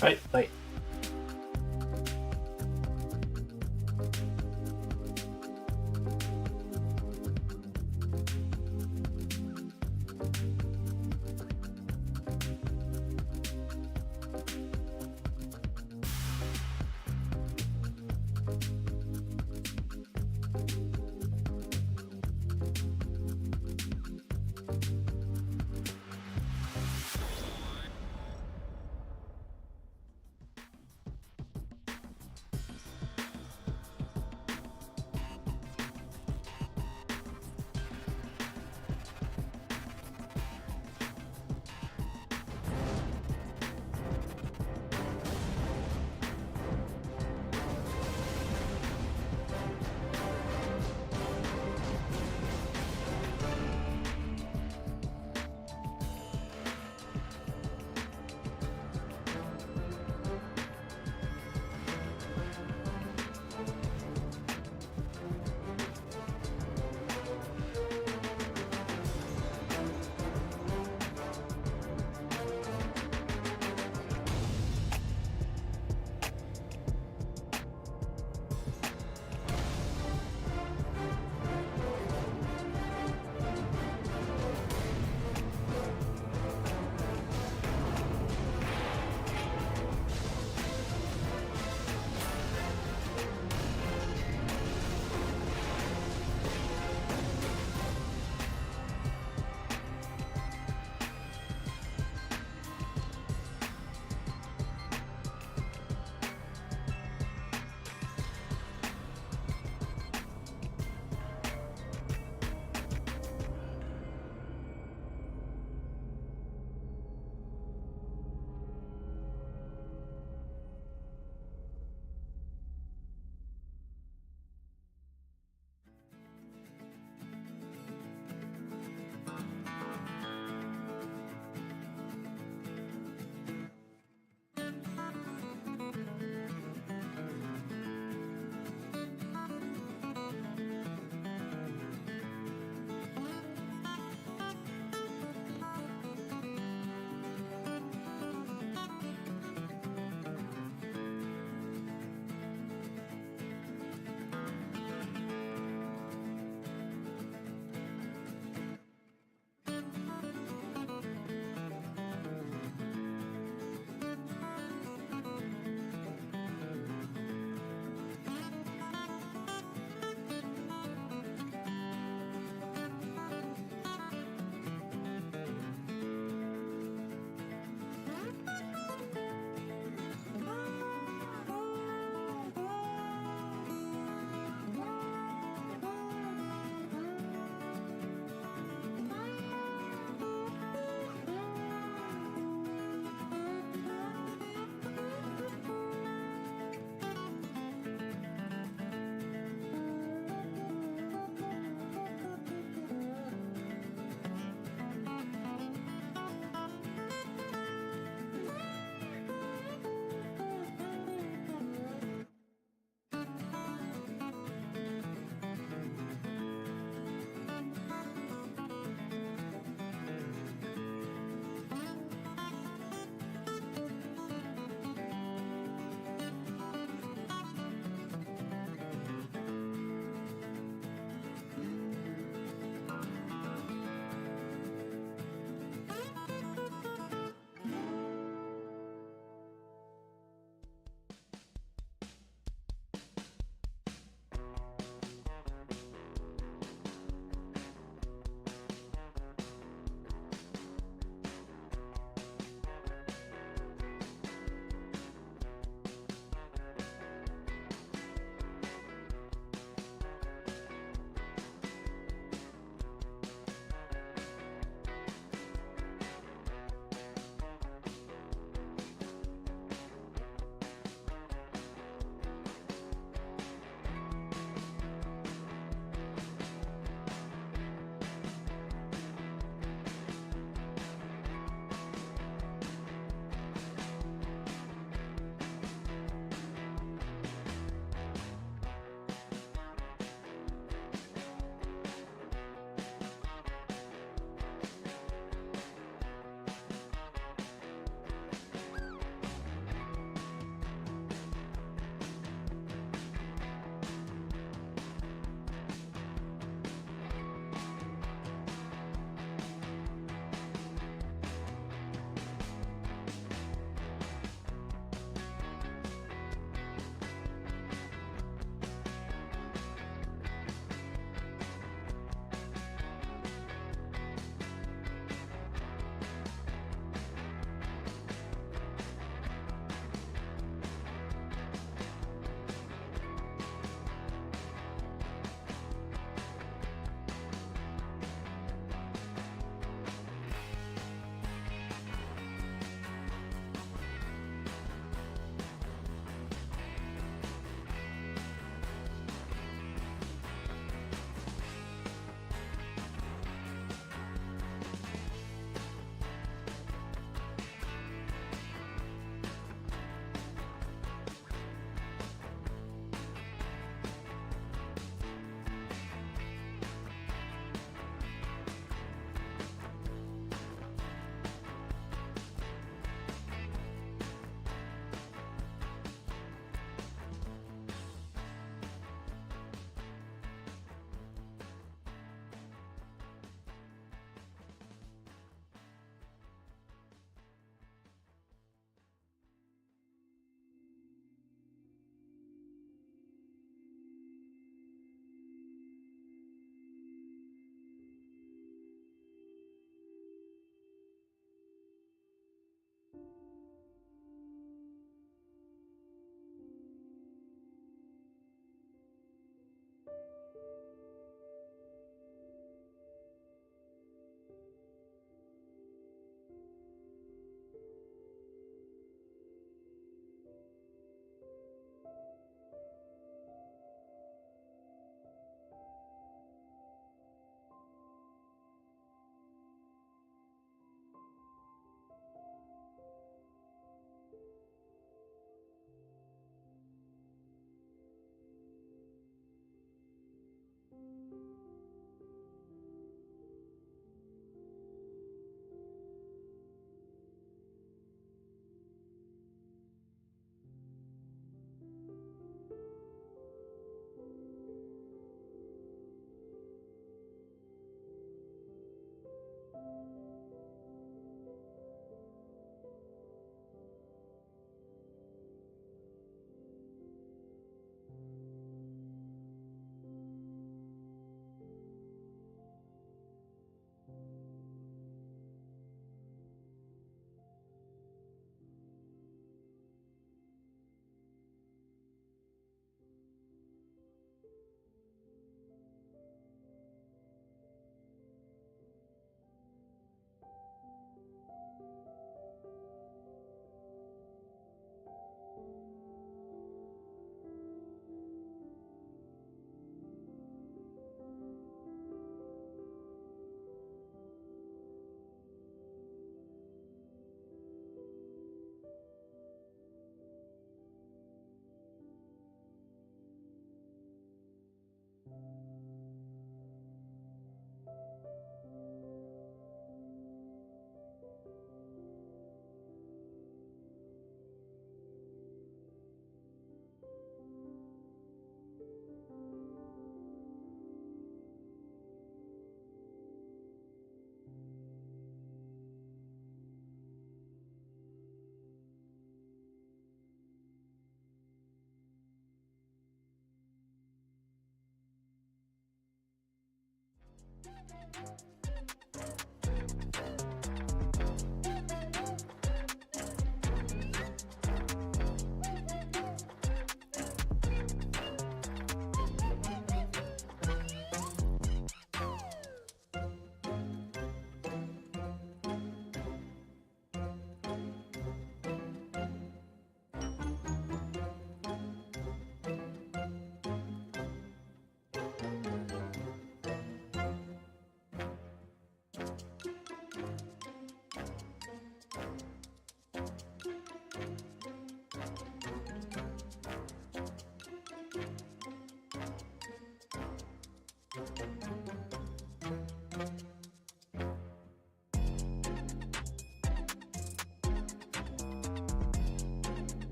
Alright, bye.